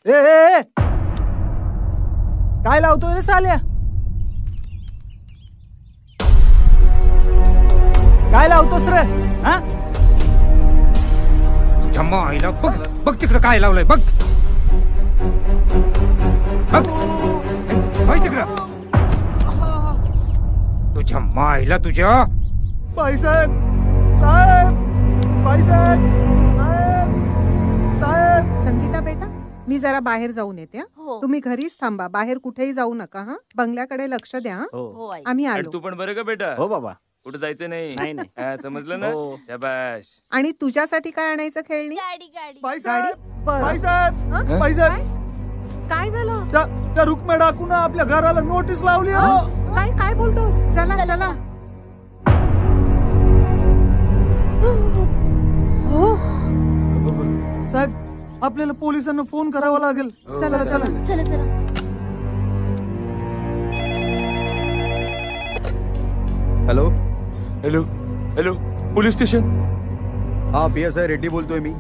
ए, ए, ए काय लावतोय रे साल्या? काय लावतोस रे? हा तुझ्या माईला बघ बघ तिकडं काय लावलंय बघ बघ तिकडं तुझ्या माईला तुझ्या बाईसाहेब साहेब बाईसाहेब साहेब साहेब. संगीता बेटा मी जरा बाहेर जाऊन येते. हो. तुम्ही घरीच थांबा, बाहेर कुठेही जाऊ नका. हा बंगल्याकडे लक्ष द्या. हो आई. आम्ही आणि आलो. तू पण बरं का बेटा? हो बाबा. कुठं जायचं नाही. नाही नाही. हा, समजलं ना? हो. शाबाश. आणि तुझ्यासाठी काय आणायचं खेळणी? गाडी गाडी बाईसाहेब बरं. बाईसाहेब हं? बाईसाहेब काय झालं? त्या रुक्मिणी डाकून आपल्या घराला नोटीस लावली हो. काय काय बोलतोस? चला चला. हो साहेब आपल्याला पोलिसांना फोन करावा लागेल. चला चला चला चला. Hello hello hello police station. हा PSI रेड्डी बोलतोय मी.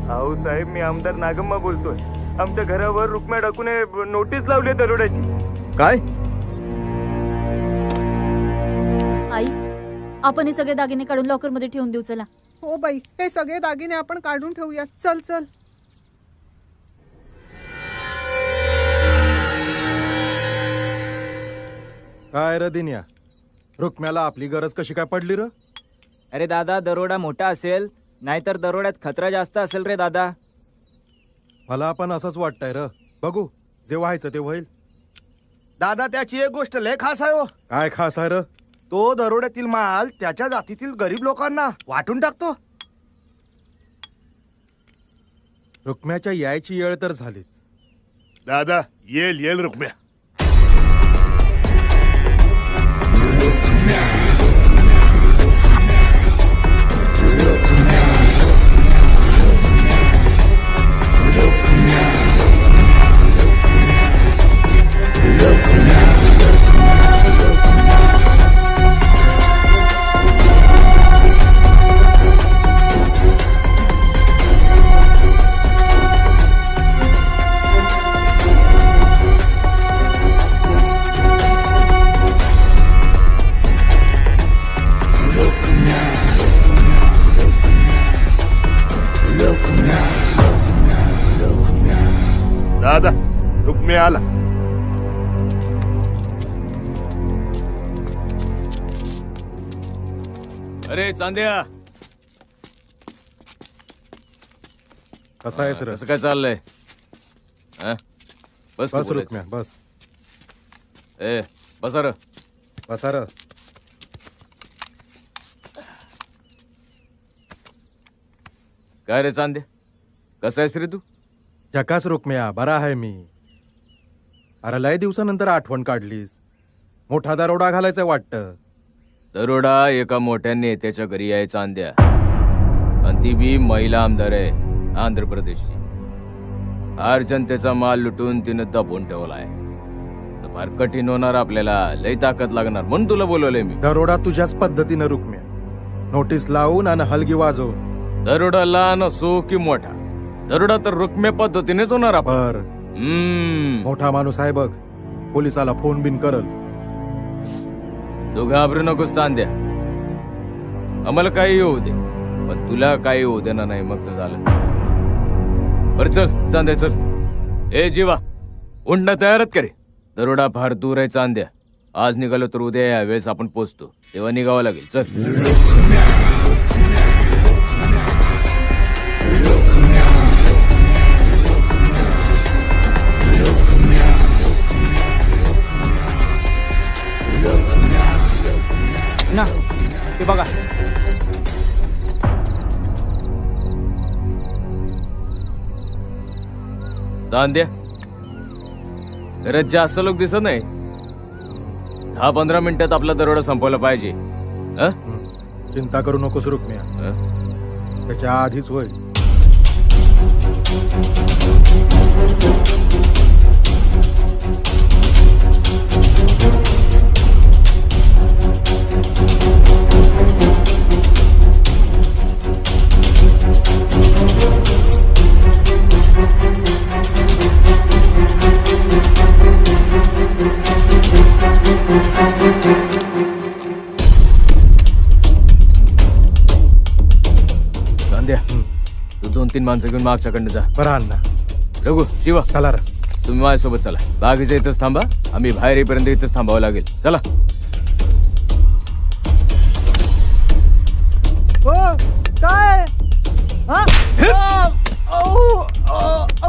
अहो साहेब मी आमदार नागम्मा बोलतोय. आमच्या घरावर रुक्मिणी डाकूने नोटीस लावली दरोड्याची. काय? आई आपण हे सगळे दागिने काढून लॉकर मध्ये ठेवून देऊ. चला. हो बाई, हे सगळे दागिने आपण काढून ठेवूया. चल चल. काय र दिन्या, रुक्म्याला आपली गरज कशी काय पडली र? अरे दादा, दरोडा मोठा असेल, नाहीतर दरोड्यात खतरा जास्त असेल रे दादा. मला पण असंच वाटतंय र. बघू जे व्हायचं ते होईल. दादा त्याची एक गोष्ट लय खास आहे हो. काय खास आहे र? तो दरोड्यातील माल त्याच्या जातीतील गरीब लोकांना वाटून टाकतो. रुक्म्याच्या यायची वेळ तर झालीच. दादा येल येल रुक्म्या. दादा रुक्म्या आला. अरे चांद्या कसा आहेस र? कसं काय चाललंय? हा? बस बस बोलायचं. रुक्म्या बस. ए बसा र. बसा र. काय रे चांद्या, कसा आहेस रे तू? जकास रुक्म्या, बरा आहे मी. अरे लय दिवसानंतर आठवण काढलीस. मोठा दरोडा घालायचं वाटतं. दरोडा एका मोठ्या नेत्याच्या घरी यायचा चांद्या, आणि ती बी महिला आमदार आहे आंध्र प्रदेशची. फार जनतेचा माल लुटून तिनं दबून ठेवलाय. तर फार कठीण होणार आपल्याला, लय ताकद लागणार म्हणून तुला बोलवलंय मी. दरोडा तुझ्याच पद्धतीनं रुक्म्या. नोटीस लावून आणि हलगी वाजवून. दरोडा लहान असो की मोठा, दरोडा तर रुक्म्या पद्धतीनेच होणार आपण. बर मोठा माणूस आहे बघ, पोलिसाला फोन बिन करल. तू घाबरू नकोस चांद्या, आम्हाला काही होऊ दे, पण तुला काही होऊ दे ना. नाही मग तर झालं. बरं चल चांद्या चल. ए जीवा उंडा तयारच करे. दरोडा फार दूर आहे चांद्या. आज निघालो तर उद्या या वेळेस आपण पोचतो, तेव्हा निघावं लागेल. चल. ना ते बघा. चांद्या घरात जास्त लोक दिसत नाही. 10-15 मिनिटात आपला दरोडा संपवला पाहिजे. चिंता करू नकोस रुक्म्या, त्याच्या आधीच होईल. चांद्या तू 2-3 माणसं घेऊन मागच्याकडनं जा. बरं अण्णा. रघु शिवा चला र. तुम्ही माझ्यासोबत चला. बागेच्या इथंच थांबा. आम्ही बाहेर येईपर्यंत इथंच थांबावं लागेल. चला. काय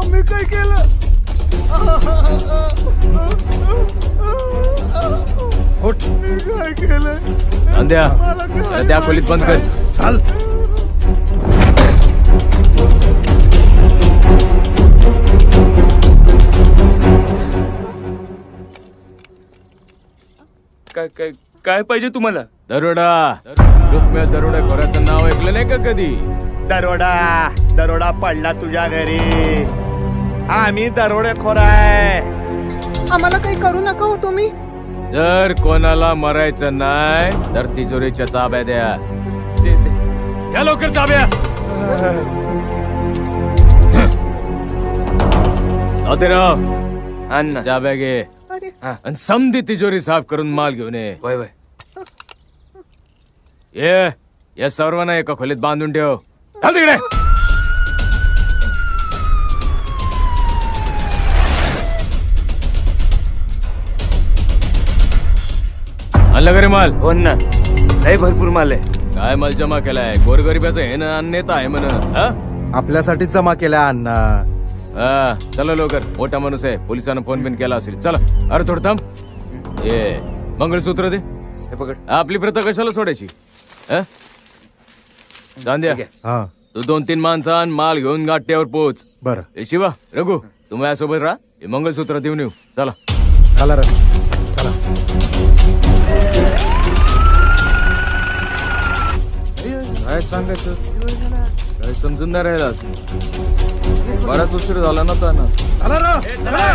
मी काय केलं? उठ. मी काय केलं? चांद्या त्याला त्या खोलीत बंद कर. चाल. काय काय काय पाहिजे तुम्हाला? दरोडा. रुक्म्या दरोडेखोराचं नाव ऐकलं नाही का कधी? दरोडा पडला तुझ्या घरी. आम्ही दरोडेखोर आहे. आम्हाला काही करू नका हो तुम्ही. जर कोणाला मरायचं नाही तर तिजोरीच्या चाब्या द्या. द्या लवकर चाब्या. अण्णा चाब्या घे अरे आणि समधी तिजोरी साफ करून माल घेऊन ये. वय वय. ये या सर्वांना एका खोलीत बांधून ठेव. चल तिकडे. आणलं का रे माल? हो ना, लय भरपूर माल आहे. काय माल जमा केलाय? गोरगरिबाचं हे ना अन्यता आहे म्हण. आपल्यासाठीच जमा केल्या अण्णा. चला लवकर. मोठा माणूस आहे. पोलिसांना फोन बिन केला असेल. चला. अरे थोडं थांब. ये मंगळसूत्र दे. हे पकड. आपली प्रथा कशाला सोडायची? चांद्या हा तू 2-3 माणसं आण. माल घेऊन गाठ्यावर पोच. बरं. ए शिवा रघु तू माझ्यासोबत राहा. हे मंगळसूत्र देऊन येऊ. चला. चला र. चला. काय सांगायचं? काय समजून नाही राहिला. बराच उशीर झाला ना त्यांना.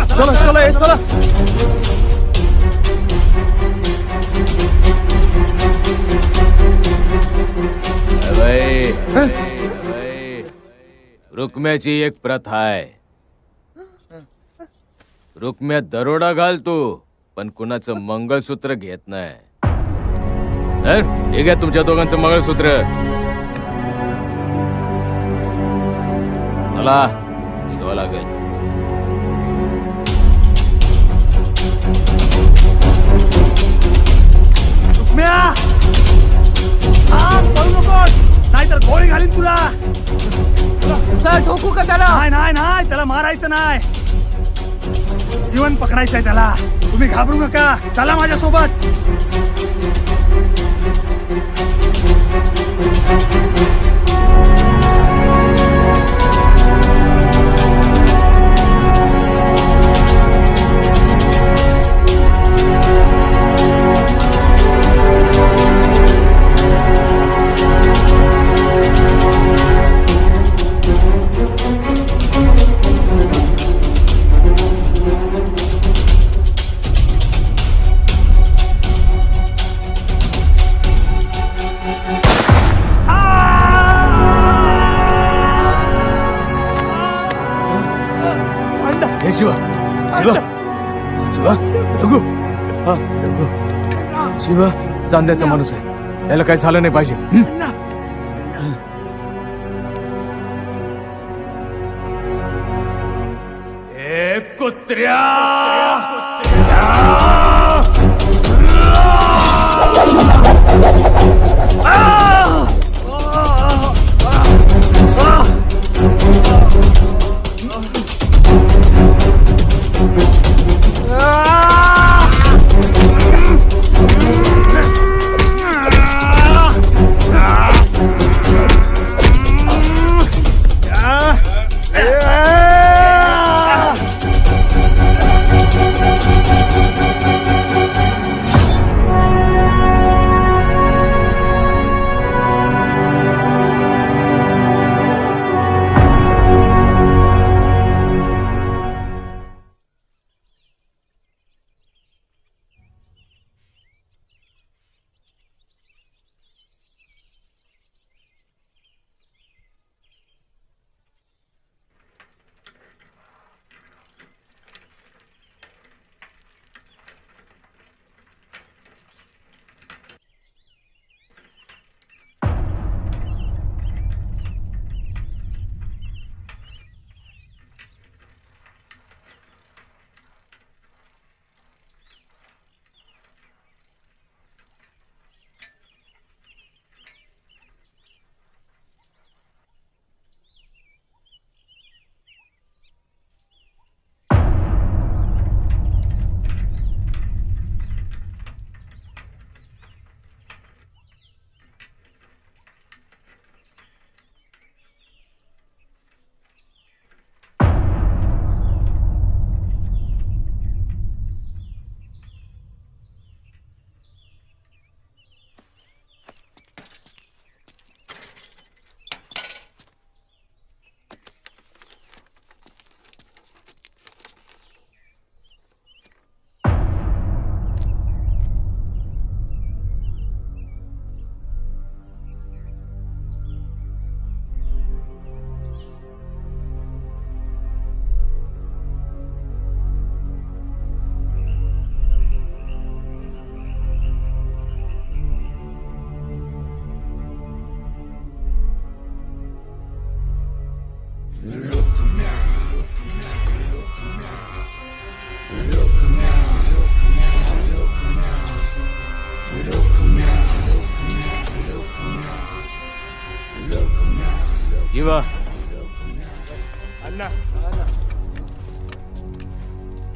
चला चला ये चला. रुक्म्याची एक प्रथा आहे. रुक्म्या दरोडा घालतो पण कुणाचं मंगळसूत्र घेत नाही. हे घ्या तुमच्या दोघांचं मंगळसूत्र. मला निघावं लागेल. पळू नकोस नाहीतर गोळी घालीन तुला. ठोकू का त्याला? नाही त्याला मारायचं नाही. जीवन पकडायचंय त्याला. तुम्ही घाबरू नका. चला माझ्यासोबत. शिवा शिवा शिवा रघु. रघु शिवा चांद्याचा माणूस आहे. त्याला काही झालं नाही पाहिजे. कुत्र्या. किंवा अण्णा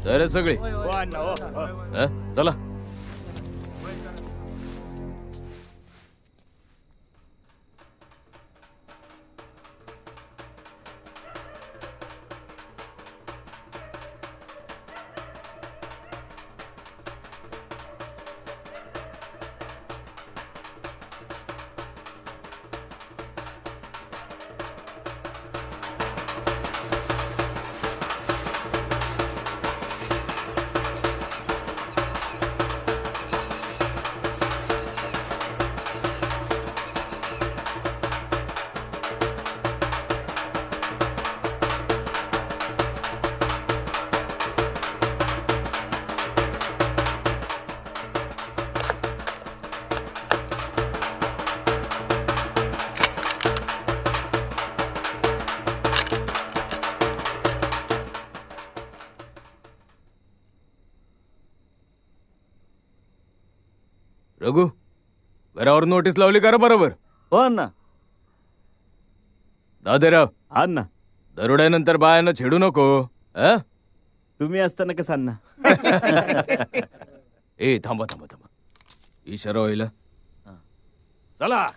तर सगळे हो अण्णा हो चला. रघु घरावर नोटीस लावली का रे बरोबर? हो अण्णा. दादेराव अण्णा दरोड्यानंतर बायांना छेडू नको. तुम्ही असताना कसं अण्णा? ए थांबा थांबा थांबा, इशारा होईल. चला.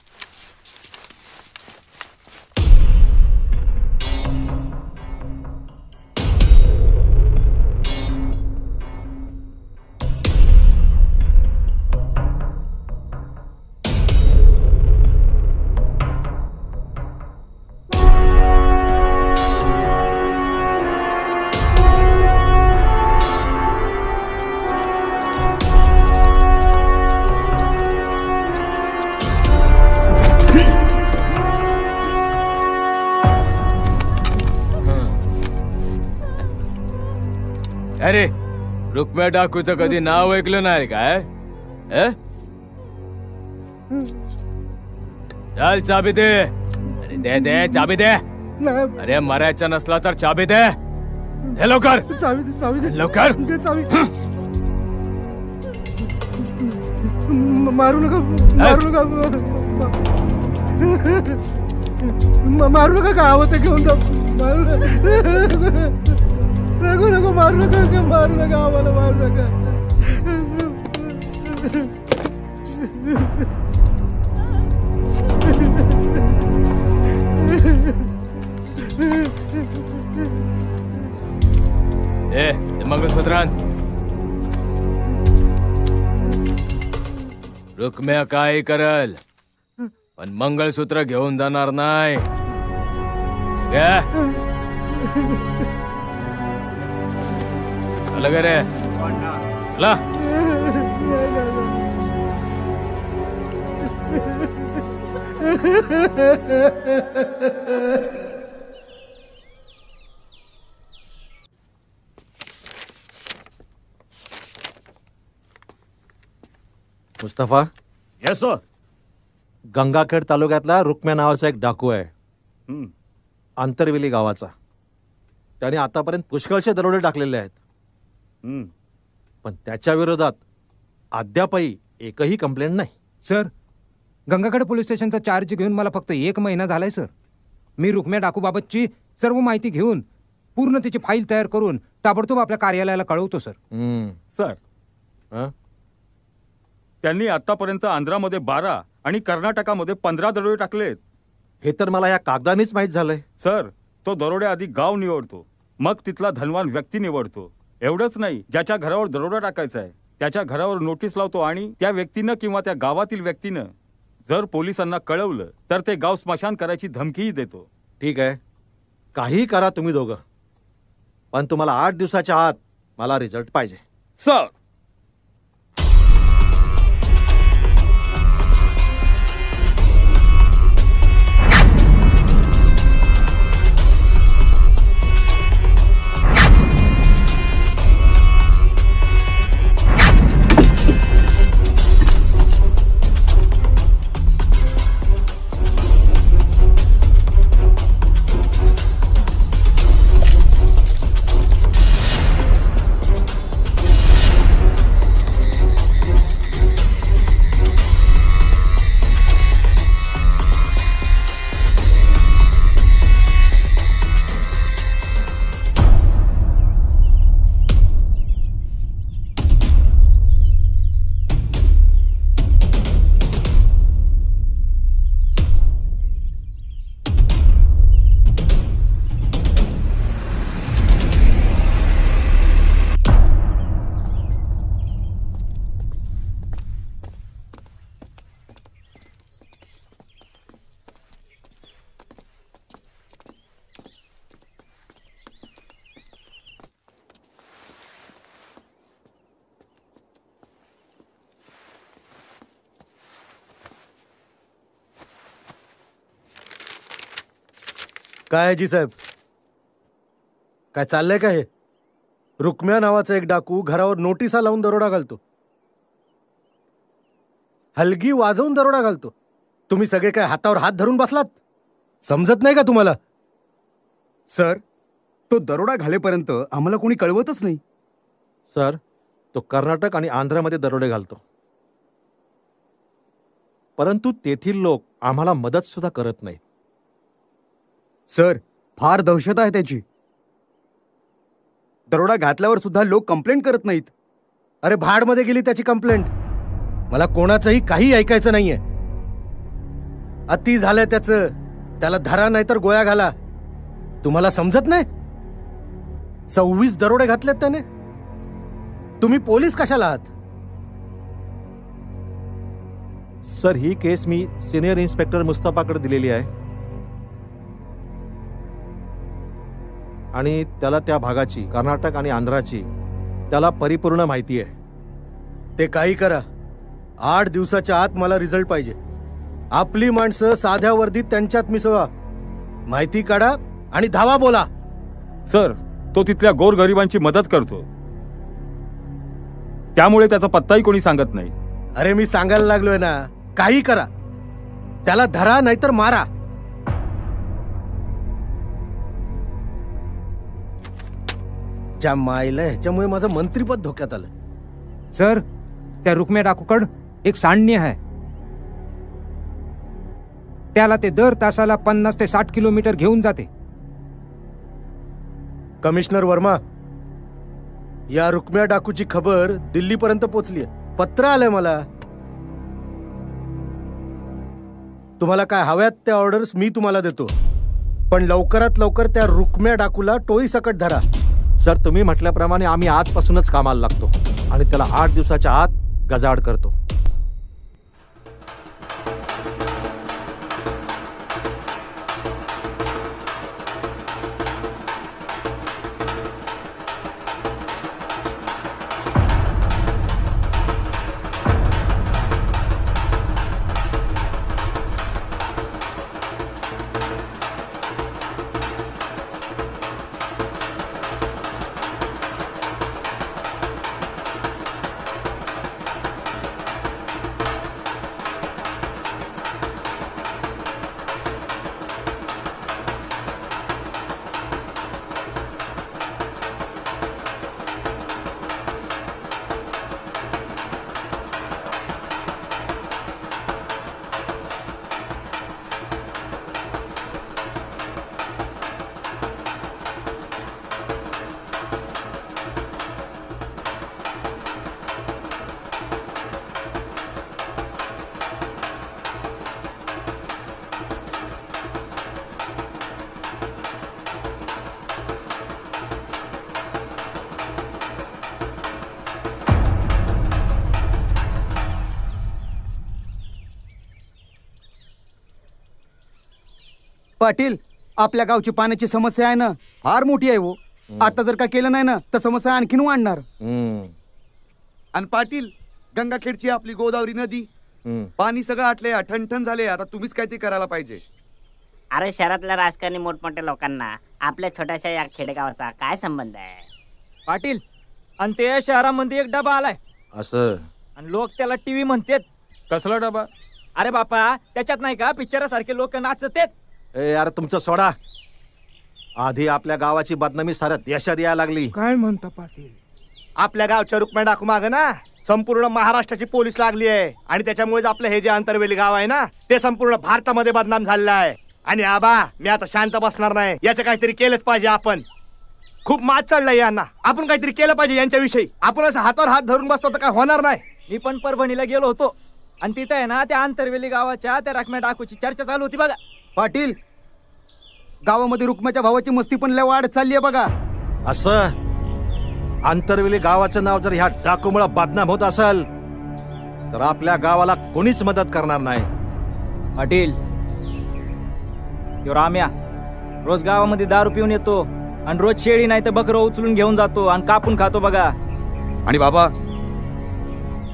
अरे रुक्म्या डाकूचं कधी नाव ऐकलं नाही काय? चल चाबी दे. अरे दे दे चाबी दे. अरे मरायचा नसला तर चाबी दे. हे लवकर लवकर. मारू नका मारू नका काय हवं ते घेऊन जा. मारू नको मारू नका आम्हाला मारू नका. मंगळसूत्रान रुक्म्या काय करल पण मंगळसूत्र घेऊन जाणार नाही. अलग रे ला. मुस्तफा. Yes sir. गंगाखेड तालुक्यातला रुक्म्या नावाचा एक डाकू आहे, आंतरवेली गावाचा. त्याने आतापर्यंत पुष्कळशे दरोडे टाकलेले आहेत, पण त्याच्या विरोधात अद्यापही एकही कंप्लेंट नाही. सर, गंगाखेड पोलीस स्टेशनचा चार्ज घेऊन मला फक्त 1 महिना झालाय सर. मी रुक्म्या डाकूबाबतची सर्व माहिती घेऊन पूर्ण तिची फाईल तयार करून ताबडतोब आपल्या कार्यालयाला कळवतो सर. सर, त्यांनी आतापर्यंत आंध्रामध्ये 12 आणि कर्नाटकामध्ये 15 दरोडे टाकलेत. हे तर मला या कागदानीच माहीत झालंय. सर, तो दरोडे आधी गाव निवडतो, मग तिथला धनवान व्यक्ती निवडतो. एवढंच नाही, ज्याच्या घरावर दरोडा टाकायचा आहे त्याच्या घरावर नोटीस लावतो आणि त्या व्यक्तीनं किंवा त्या गावातील व्यक्तीनं जर पोलिसांना कळवलं तर ते गाव स्मशान करायची धमकीही देतो. ठीक आहे, काही करा तुम्ही दोघं, पण तुम्हाला 8 दिवसाच्या आत मला रिझल्ट पाहिजे. सर. काय जी साहेब, काय चाललंय का हे? रुक्म्या नावाचा एक डाकू घरावर नोटिसा लावून दरोडा घालतो, हलगी वाजवून दरोडा घालतो. तुम्ही सगळे काय हातावर हात धरून बसलात? समजत नाही का तुम्हाला? सर, तो दरोडा घालेपर्यंत आम्हाला कोणी कळवतच नाही. सर, तो कर्नाटक आणि आंध्रामध्ये दरोडे घालतो, परंतु तेथील लोक आम्हाला मदत सुद्धा करत नाहीत. सर, फार दहशत आहे त्याची. दरोडा घातल्यावर सुद्धा लोक कंप्लेंट करत नाहीत. अरे भाडमध्ये गेली त्याची कंप्लेंट. मला कोणाचंही काही ऐकायचं नाहीये. अति झालंय त्याचं, त्याला धरा नाही तर गोळ्या घाला. तुम्हाला समजत नाही? 26 दरोडे घातलेत त्याने. तुम्ही पोलीस कशाला आहात? सर, ही केस मी सिनियर इन्स्पेक्टर मुस्तफाकडे दिलेली आहे आणि त्याला त्या भागाची, कर्नाटक आणि आंध्राची त्याला परिपूर्ण माहिती आहे. ते काही करा, 8 दिवसाच्या आत मला रिझल्ट पाहिजे. आपली माणसं साध्या वर्दीत त्यांच्यात मिसळा. माहिती काढा आणि धावा बोला. सर, तो तिथल्या गोरगरिबांची मदत करतो, त्यामुळे त्याचा पत्ताही कोणी सांगत नाही. अरे मी सांगायला लागलोय ना, काही करा, त्याला धरा नाहीतर मारा. ज्या मायला ह्याच्यामुळे माझं मंत्रीपद धोक्यात आलं. सर, त्या रुक्म्या डाकूकड एक सांडणी आहे. त्याला ते दर तासाला 50 ते 60 किलोमीटर घेऊन जाते. कमिशनर वर्मा, या रुक्म्या डाकूची खबर दिल्लीपर्यंत पोहोचली. पत्र आलंय मला. तुम्हाला काय हव्यात त्या ऑर्डर्स मी तुम्हाला देतो, पण लवकरात लवकर त्या रुक्म्या डाकूला टोळी सकट धरा. सर, तुम्ही म्हटल्याप्रमाणे आम्ही आजपासूनच कामाला लागतो आणि त्याला 8 दिवसाच्या आत गजाआड करतो. पाटील, आपल्या गावची पाण्याची समस्या आहे ना, फार मोठी आहे. हो, आता जर का केलं नाही ना तर समस्या आणखीन वाढणार. आणि पाटील, गंगाखेडची आपली गोदावरी नदी, पाणी सगळं आटले, ठणठण झाले. आता तुम्हीच काय ते करायला पाहिजे. अरे शहरातल्या राजकारणी मोठमोठ्या लोकांना आपल्या छोट्याशा या खेडेगावाचा काय संबंध आहे? पाटील, आणि ते शहरामध्ये एक डबा आलाय असं, आणि लोक त्याला टीव्ही म्हणतात. कसला डबा? अरे बापा, त्याच्यात नाही का पिक्चरासारखे लोक नाचतेत. ए यार, तुमचं सोडा. आधी आपल्या गावाची बदनामी साऱ्या देशात यायला लागली. काय म्हणता पाटील? आपल्या गावच्या रुक्म्या डाकू माग ना संपूर्ण महाराष्ट्राची पोलीस लागली आहे, आणि त्याच्यामुळे आपलं हे जे अंतरवेली गाव आहे ना, ते संपूर्ण भारतामध्ये बदनाम झालेलं आहे. आणि आबा, मी आता शांत बसणार नाही. याचं काहीतरी केलंच पाहिजे. आपण खूप मात चढलाय यांना. आपण काहीतरी केलं पाहिजे यांच्याविषयी. आपण असं हातावर हात धरून बसतो तर काय होणार नाही. मी पण परभणीला गेलो होतो, आणि तिथे आहे ना त्या अंतरवेली गावाच्या त्या रुक्म्या डाकूची चर्चा चालू होती बघा. पाटील, गावामध्ये रुक्म्याच्या भावाची मस्ती पण लय वाढत चालली आहे बघा. असं आंतरवेली गावाचं नाव जर ह्या डाकूमुळे बदनाम होत असेल तर आपल्या गावाला कोणीच मदत करणार नाही. पाटील, यो राम्या रोज गावामध्ये दारू पिऊन येतो, आणि रोज शेळी नाही तर बकरं उचलून घेऊन जातो आणि कापून खातो बघा. आणि बाबा,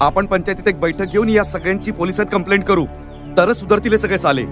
आपण पंचायतीत एक बैठक घेऊन या सगळ्यांची पोलिसात कंप्लेंट करू, तरच सुधारतील हे सगळे चाले.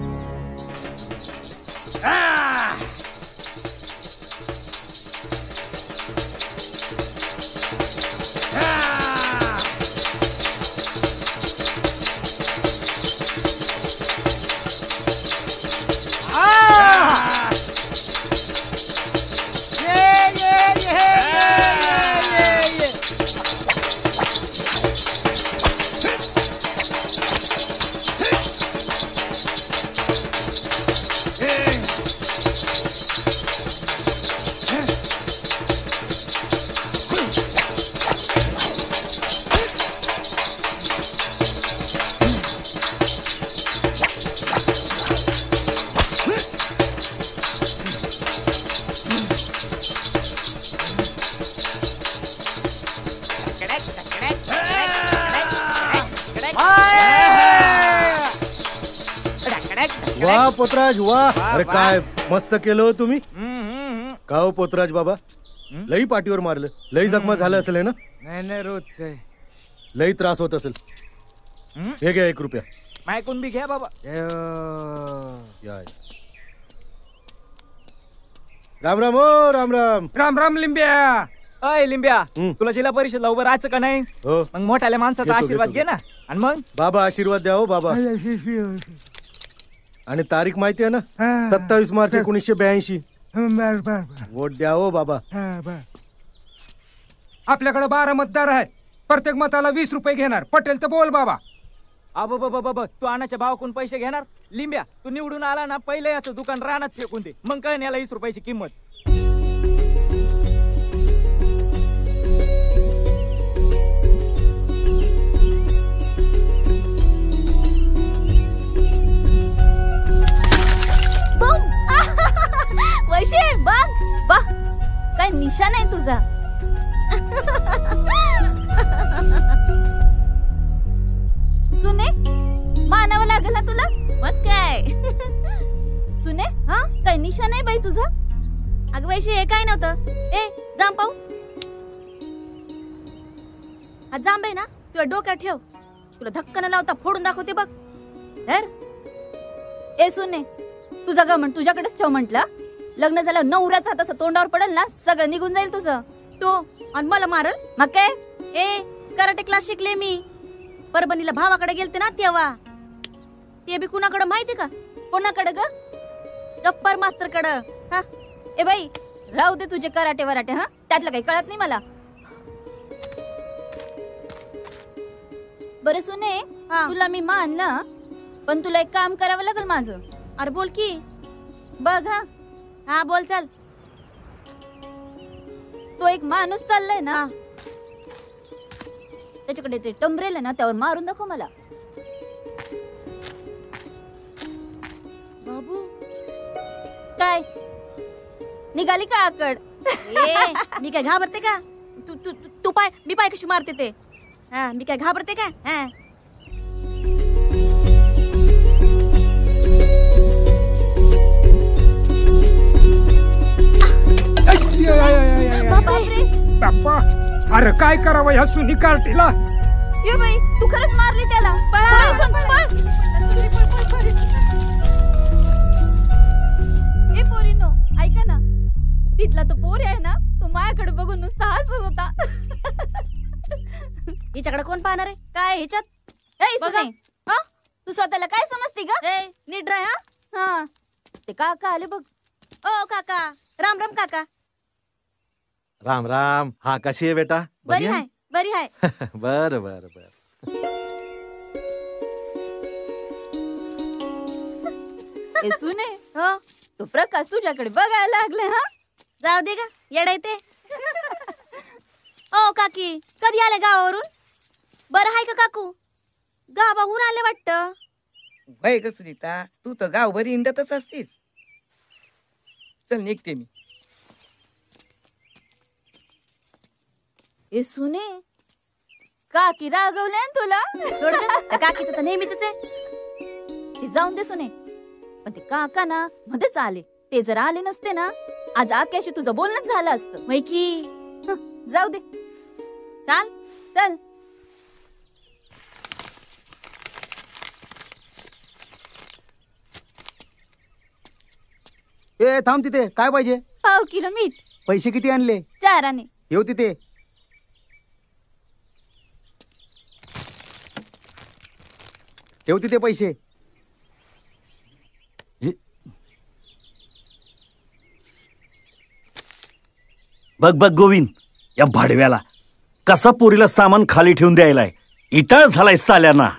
वा पोतराज वा. अरे काय मस्त केलं हो तुम्ही. का हो पोतराज बाबा, लई पाठीवर मारलं, लई जखमा झालं असेल है ना. नाही रोज लई त्रास होत असेल. हे घ्या 1 रुपया. मायकून बी घ्या बाबा. या. राम राम ओ राम राम. राम राम लिंब्या. अय लिंब्या, तुला जिल्हा परिषदला उभं राहायचं का नाही. हो. मग मोठ्याल्या माणसाचा घेतो, आशीर्वाद घेतो, घे ना. आणि मग बाबा आशीर्वाद द्या हो बाबा. आणि तारीख माहिती आहे ना, 27 मार्च 1982. वोट द्या हो बाबा. आपल्याकडे 12 मतदार आहेत, प्रत्येक मताला 20 रुपये घेणार. पटेल तर बोल बाबा. बाबा तू अनाच्या भावाकडून पैसे घेणार. लिंब्या, तू निवडून आला ना, पहिले याचं दुकान रानात फेकून दे. मग काय याला 20 रुपयाची किंमत. वैशे बघ वाह, काय निशाण आहे तुझा. सुने, मानावं लागेल ना तुला. मग काय सुने, हा काय निशाण आहे बाई तुझा. अगं वैशे, हे काय नव्हतं. ए जांब पाहू. हा जांब आहे ना, तुझ्या डोक्यात ठेव. तुला धक्का न लावता फोडून दाखवते बघ. ए सुने, तुझा गमन तुझ्याकडेच ठेव म्हंटल. लग्न झालं नवऱ्याचा हात असं तोंडावर पडेल ना, सगळं निघून जाईल तुझं. तो आणि मला मारल मग काय. ए कराटे क्लास शिकले मी. परभणीला भावाकडे गेलते ना तेव्हा. ते बी कुणाकडे माहिती का. कोणाकडे ग. गप्पर मास्तर कडे. हा ए बाई, राहू दे तुझे कराटे वराटे. हा त्यातलं काही कळत नाही मला. बरं सुने, तुला मी मानलं, पण तुला एक काम करावं लागेल माझं. अरे बोल की. बघ हा बोल चल. तो एक माणूस चाललाय ना, त्याच्याकडे ते टंबरेल आहे ना, त्यावर मारून दाखव मला. बाबू काय निघाली का आकड. मी काय घाबरते का. तू पाय, मी पाय कशी मारते ते. हा मी काय घाबरते का. हा बाप्पा, अरे काय करावं ह्या सुनी कार्टीला. ये बाई, तू खरंच मारली त्याला. ए पोरीनो, ऐका ना, तिथला तो पोरी आहे ना, तो माझ्याकडे बघून नुसता हसत होता. हिच्याकडे कोण पाहणार आहे काय ह्याच्यात. तू स्वतःला काय समजते ग. नीट राह. हा ते काका आले बघ. ओ काका, राम राम काका. राम राम. हा कशी आहे बेटा. बरी आहे बरी आहे. बर बर बर. ए सुने, तो प्रकाश तुझ्याकडे बघायला लागले. हा जाऊ दे का, येडा येते. ओ काकी, कधी आले गावावरून. बरं आहे का काकू. गावाहून आले वाटतं. बाई ग सुनीता, तू तर गावभरी इंडतच असतीस. चल निघते मी. ए सुने, काकी रागवल्या तुला. काकीचं तर नेहमीच आहे. ते जाऊन दे सुने, पण ते काका ना मध्येच आले. ते जर आले नसते ना, आज आक्याशी तुझं बोलणंच झालं असतं. मैकी जाऊ दे. चाल चल. ए थांब तिथे. काय पाहिजे. 5 किलो मीठ. पैसे किती आणले. 4 आणे. येऊ तिथे. ठेव तिथे पैसे. बघ बघ गोविंद, या भाडव्याला कसा पोरीला सामान खाली ठेवून द्यायलाय. इटाळ झालाय साल्यांना.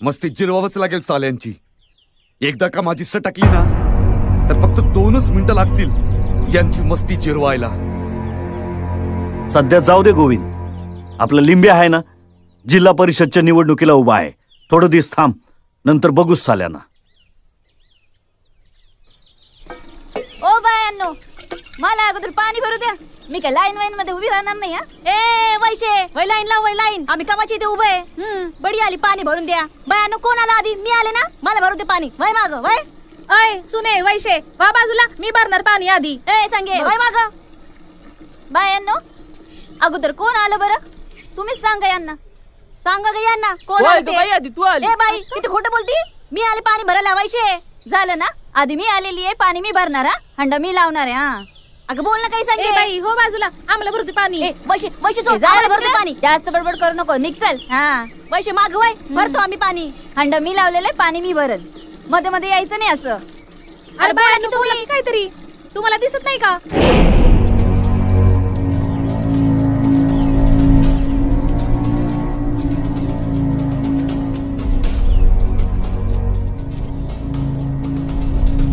मस्ती जिरवावंच लागेल साल्यांची. एकदा का माझी सटकली ना, तर फक्त 2च मिनिटं लागतील यांची मस्ती जिरवायला. सध्या जाऊ दे गोविंद. आपलं लिंब्या आहे ना, जिल्हा परिषदच्या निवडणुकीला उभा आहे. थोडं दिवस थांब, नंतर बघूच साल्यांना. ओ बायांनो, मला अगोदर पाणी भरू द्या. मी काय लाईन वाईन मध्ये उभी राहणार नाही. ए वैशे, वय लाईन लाव, वय लाईन. आम्ही कामाची इथे उभे आहे. बडी आली, पाणी भरून द्या. बायांनो कोण आला आधी. मी आले ना, मला भरू दे पाणी. वय माग वय. अय सुने वैशे वा बाजूला, मी भरणार पाणी आधी. ए सांगे वय माग. बायांनो अगोदर कोण आलं बरं? तुम्हीच सांगा यांना. सांगा ग यांना कोण आलं ते. ए बाई किती खोटं बोलती. मी आले पाणी भरायला. वैशे झालं ना, आधी मी आलेली आहे, पाणी मी भरणार. हा हंडा मी लावणार आहे. हा अगं बोल ना काही सांगे. बाई हो बाजूला, आम्हाला भरते पाणी. वैशे वैशे सोड, आम्हाला भरते पाणी. जास्त बडबड करू नको, निघ चल. हा वैशे माग वय, भरतो आम्ही पाणी. हंडा मी लावलेलं आहे, पाणी मी भरल. मध्ये मध्ये यायचं नाही असं. अरे बाळा तुम्ही काहीतरी, तुम्हाला दिसत नाही का?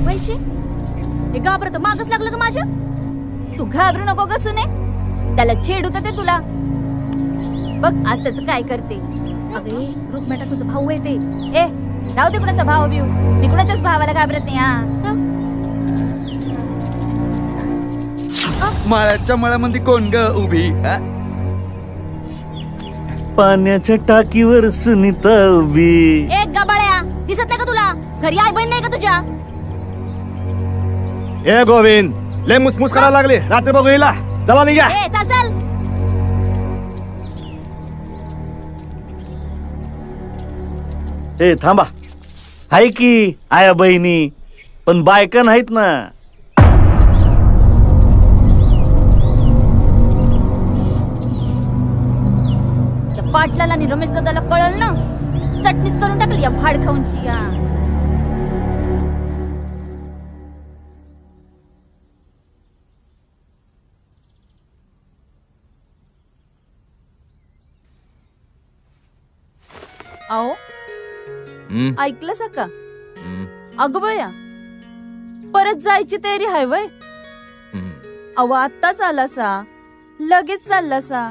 वैशे हे घाबरत मागच लागलं का माझ्या? तू घाबरू नको ग सुने, त्याला छेड होत ते तुला. बघ आज त्याच काय करते. अगे रुक्मिणी तुझा भाऊ आहे ते. ए राहू दे कुणाचा भाव बिऊ, मी कुणाच्याच भावाला घाबरत नाही. माळ्याच्या मळ्यामध्ये कोण ग उभी? पाण्याच्या टाकीवर सुनीता उभी. एक गबाळ्या दिसत नाही का तुला? घरी आई बहीण नाही का तुझ्या? ए गोविंद लय मुसमुस करायला लागले. रात्री बघू येला. चला निघा. ए चल चल. ए थांबा, हाय की आया बहिणी, पण बायका नाहीत ना. पाटलाला आणि रमेश दादाला कळल ना, चटणीच करून टाकली या भाड खाऊनची. या आओ ऐकलं का? अगं बया परत जायची तयारी हाय वय. अहो आत्ताच आलासा, लगेच चाललासा.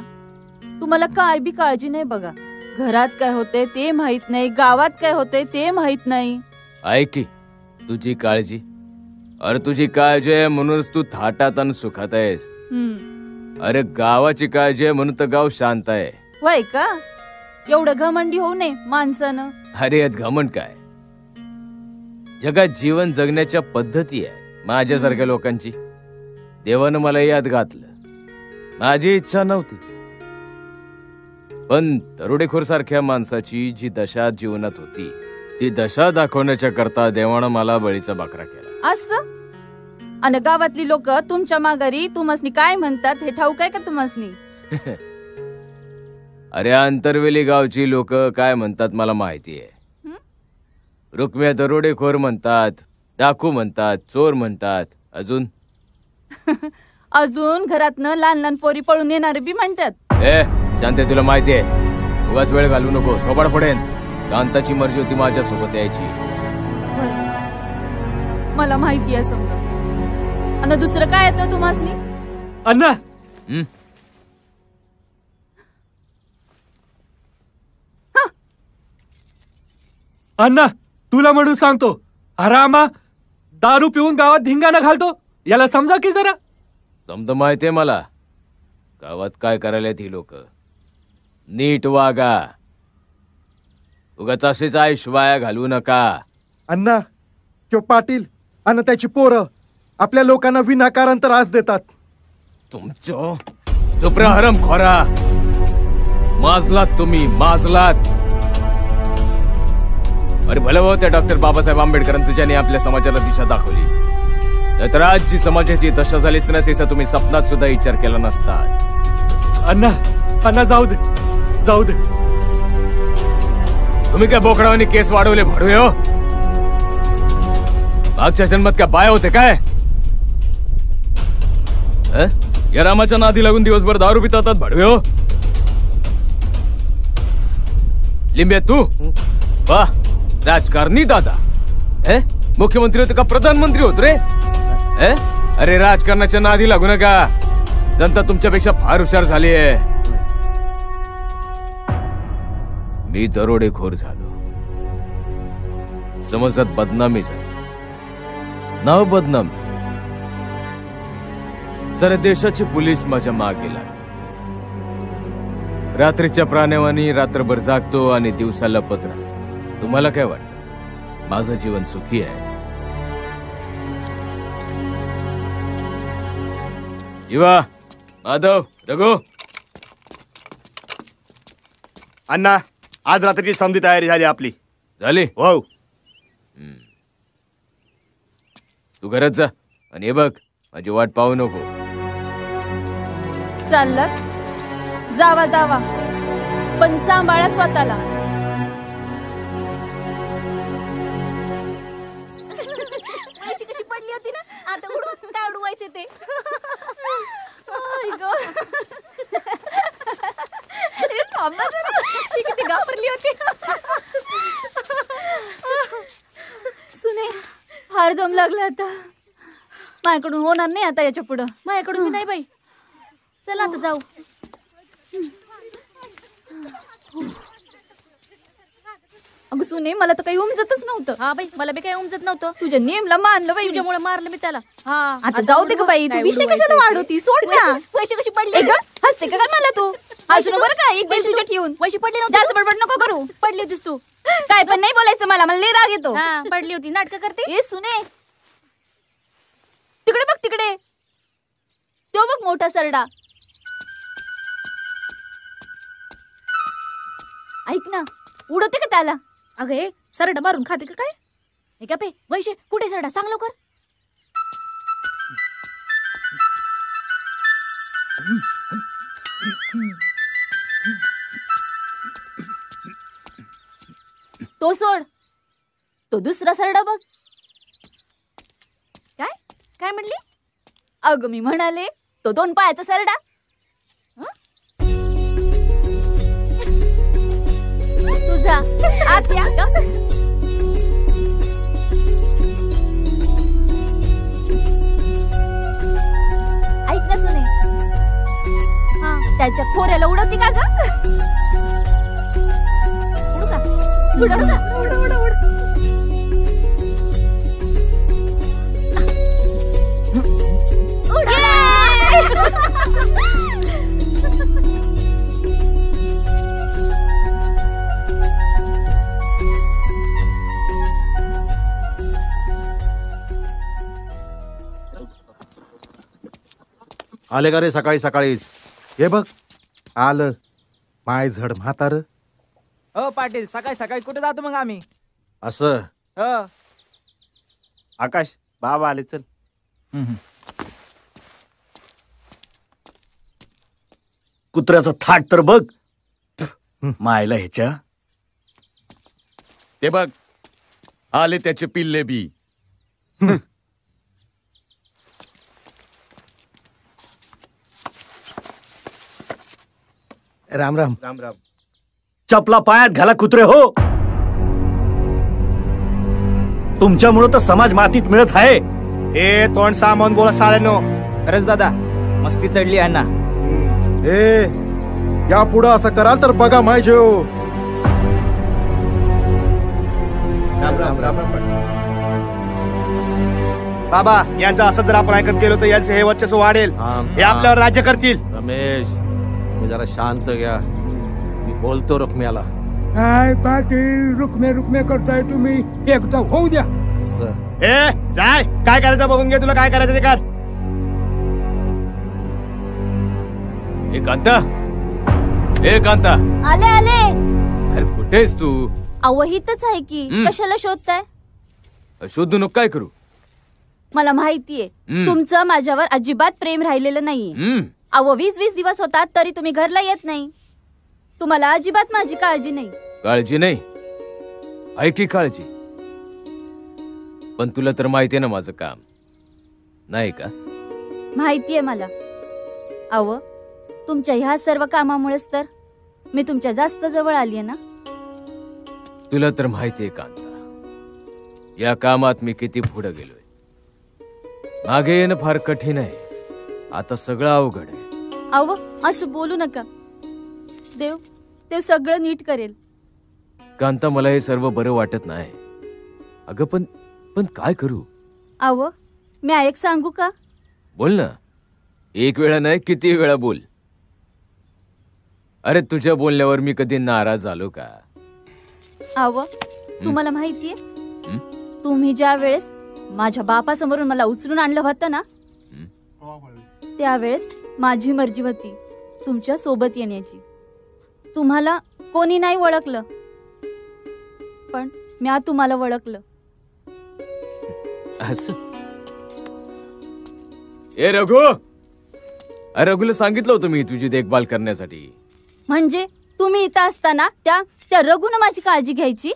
तुम्हाला काय बी काळजी नाही बघा. घरात काय होते ते माहित नाही, गावात काय होते ते माहित नाही. ऐक तुझी काळजी. अरे तुझी काळजी आहे म्हणूनच तू थाटात आणि सुखात आहेस. अरे गावाची काळजी आहे म्हणून तर गाव शांत आहे. वय का? एवढं घमंडी होऊ नये माणसानं. अरे यात घमंड काय? जगात जीवन जगण्याच्या पद्धती आहे माझ्यासारख्या लोकांची. देवानं मला यात घातलं. माझी इच्छा नव्हती, पण दरोडेखोर सारख्या माणसाची जी दशा जीवनात होती ती दशा दाखवण्याच्या करता देवानं मला बळीचा बाकरा केला. असं? आणि गावातली लोक तुमच्या माघारी तुमसनी काय म्हणतात हे ठाऊक आहे का तुमसनी? अरे अंतरवेली गावची लोक काय म्हणतात मला माहिती आहे. रुक्मिया दरोडेखोर म्हणतात, डाकू म्हणतात, चोर म्हणतात. अजून अजून घरातनं लहान लहान पोरी पळून येणारे बी म्हणतात. ए शांते, तुला माहिती आहे उगाच वेळ घालू नको. थोबाड फोडेन. कांताची मर्जी होती माझ्या सोबत यायची. मला माहिती आहे समजा. आणि दुसरं काय येतं तुम्हासनी? अण्णा अण्णा तुला म्हणून सांगतो, आरामा दारू पिऊन गावात धिंगाणा घालतो. याला समजा की जरा. समजा माहितीये मला गावात काय करायला ती लोक. नीट वागा. उगाच असेच आयुष्य वाया घालवू नका. अण्णा किंवा पाटील आणि त्याची पोरं आपल्या लोकांना विनाकारण त्रास देतात. तुमचं चुपरा हरम खोरा. माजलात तुम्ही, माजलात. अरे भलं हो त्या डॉक्टर बाबासाहेब आंबेडकरांचं ज्याने आपल्या समाजाला दिशा दाखवली. तर आज जी समाजाची दशा झालीच ना त्याचा तुम्ही सपनात सुद्धा विचार केला नसता. अण्णा अण्णा जाऊ दे, जाऊ दे. तुम्ही काय बोकडावानी केस वाढवले भडवे हो? मागच्या जन्मात काय बाया होते काय? या रामाच्या नादी लागून दिवसभर दारू पितात भडवे हो? लिंब्या तू वा राजकारणी दादा. मुख्यमंत्री होते का प्रधानमंत्री होत रे? अरे राजकारणाच्या नादी लागू नका. जनता तुमच्यापेक्षा फार हुशार झाली आहे. मी दरोडेखोर झालो, समाजात बदनामी झाली, नाव बदनाम झालं. सारे देशाचे पोलीस माझ्या मागे लागले. रात्रीच्या प्राण्यावानी रात्रभर जागतो आणि दिवसाला लपत राहतो. तुम्हाला काय वाटतं माझं जीवन सुखी आहे? जीवा, माधव, रघु. अण्णा, आज रात्रीची समधी तयारी झाली आपली. झाली? हो. तू घरात जा आणि हे बघ, माझी वाट पाहू नको. चाललात? जावा जावा, पण सांभाळा स्वतःला. अशी कशी पडली होती ना, आता उडवून काय उडवायचे ते. आई गं. ए, थांब ना जरा. ती किती घाबरली होती. सुने, फार दम लागला आता. माझ्याकडून होणार नाही आता याच्या पुढं. माझ्याकडून मी नाही बाई. चला आता जाऊ. अगं सुने, मला तर काही उमजतच नव्हतं. हा बाई, मला बी काही उमजत नव्हतं. तुझ्या नेमला मानलं बाई, तुझ्यामुळे मारलं मी त्याला. हा, आता जाऊ दे ग बाई. तू विषय कशाला वाढवती? सोड ना. पैसे कशी पडले ग? हसते का काय मला तू? हसू नको बरं का, एक बैल तुझ्या ठेवून. पैसे पडले नव्हते. जास्त बडबड नको करू. पडली होतीस तू. काय पण नाही बोलायचं मला लय राग येतो. हा, पडली होती. नाटक करते. ए सुने, तिकडे बघ, तिकडे तो बघ, मोठा सरडा. ऐक ना, उडवते का त्याला? अगं हे सरडा मारून खाते का काय? हे का पे वैशे, कुठे सरडा? सांग लवकर. तो सोड, तो दुसरा सरडा बघ. काय काय म्हणली? अगं मी म्हणाले तो 2 पायाचा सरडा. तुझा आत या ग. ऐक ना सुने, हा त्याच्या खोऱ्याला उडवती का ग? उडू का? उडू का? उड उड उड. आले का रे सकाळी सकाळीच? हे बघ आलं माय झड म्हातार. हो पाटील, सकाळी सकाळी कुठे जातो मग आम्ही? असं हो. आकाश, बाबा आले, चल. कुत्र्याचा थाट तर बघ. मायला ह्याच्या. ते बघ, आले त्याचे पिल्ले बी. राम राम. राम राम. चपला पायात घाला कुत्रे हो. तुमच्यामुळं तर समाज मातीत मिळत आहे. ए तोंड सामान बोला साड्यानो. खरंच दादा, मस्ती चढली आहे ना. ए या पुढं असं कराल तर बघा माय जेव. राम राम राम राम. बाबा, यांचं असं जर आपण ऐकत गेलो तर यांचे हे वर्चस्व वाढेल. हे आपल्यावर राज्य करतील. रमेश, तुम्ही जरा शांत घ्या. मी बोलतो रुक्म्याला. काय पाटील, रुक्मे रुक्मे करताय तुम्ही? एकदा होऊ द्या. ए जाय, काय करायचं बघून घे. तुला काय करायचं ते कर. ए कांता, ए कांता, आले आले. अरे कुठेस तू? अवहितच आहे की. कशाला शोधताय? शोधू नको, काय करू? मला माहितीये तुमचं माझ्यावर अजिबात प्रेम राहिलेलं नाहीये. अहो 20-20 दिवस होतात तरी तुम्ही घरला येत नाही. तुम्हाला अजिबात माझी काळजी नाही. काळजी नाही? आहे की काळजी, पण तुला तर माहितीये ना माझं काम, नाही का? माहितीये मला. अहो तुमच्या ह्या सर्व कामामुळेच तर मी तुमच्या जास्त जवळ आलीये ना. तुला तर माहितीये कांता, या कामात मी किती पुढे गेलोय. मागे येणं फार कठीण आहे, आता सगळं अवघड आहे. अहो असं बोलू नका. देव सगळं नीट करेल. कांता, मला हे सर्व बरं वाटत नाही. अगं पण काय करू? अहो मी एक सांगू का? बोल ना. एक वेळा नाही, किती वेळा बोल. अरे तुझ्या बोलण्यावर मी कधी नाराज झालो का? अहो तुम्हाला माहितीये, तुम्ही ज्या वेळेस माझ्या बापासमोरून मला उचलून आणलं होतं ना, त्यावेळेस माझी मर्जी होती तुमच्या सोबत येण्याची. तुम्हाला कोणी नाही ओळखलं, पण म्या तुम्हाला ओळखलं. असं ए रघु, रघुला सांगितलं होतं मी तुझी देखभाल करण्यासाठी. म्हणजे तुम्ही इथं असताना त्या रघुनं माझी काळजी घ्यायची.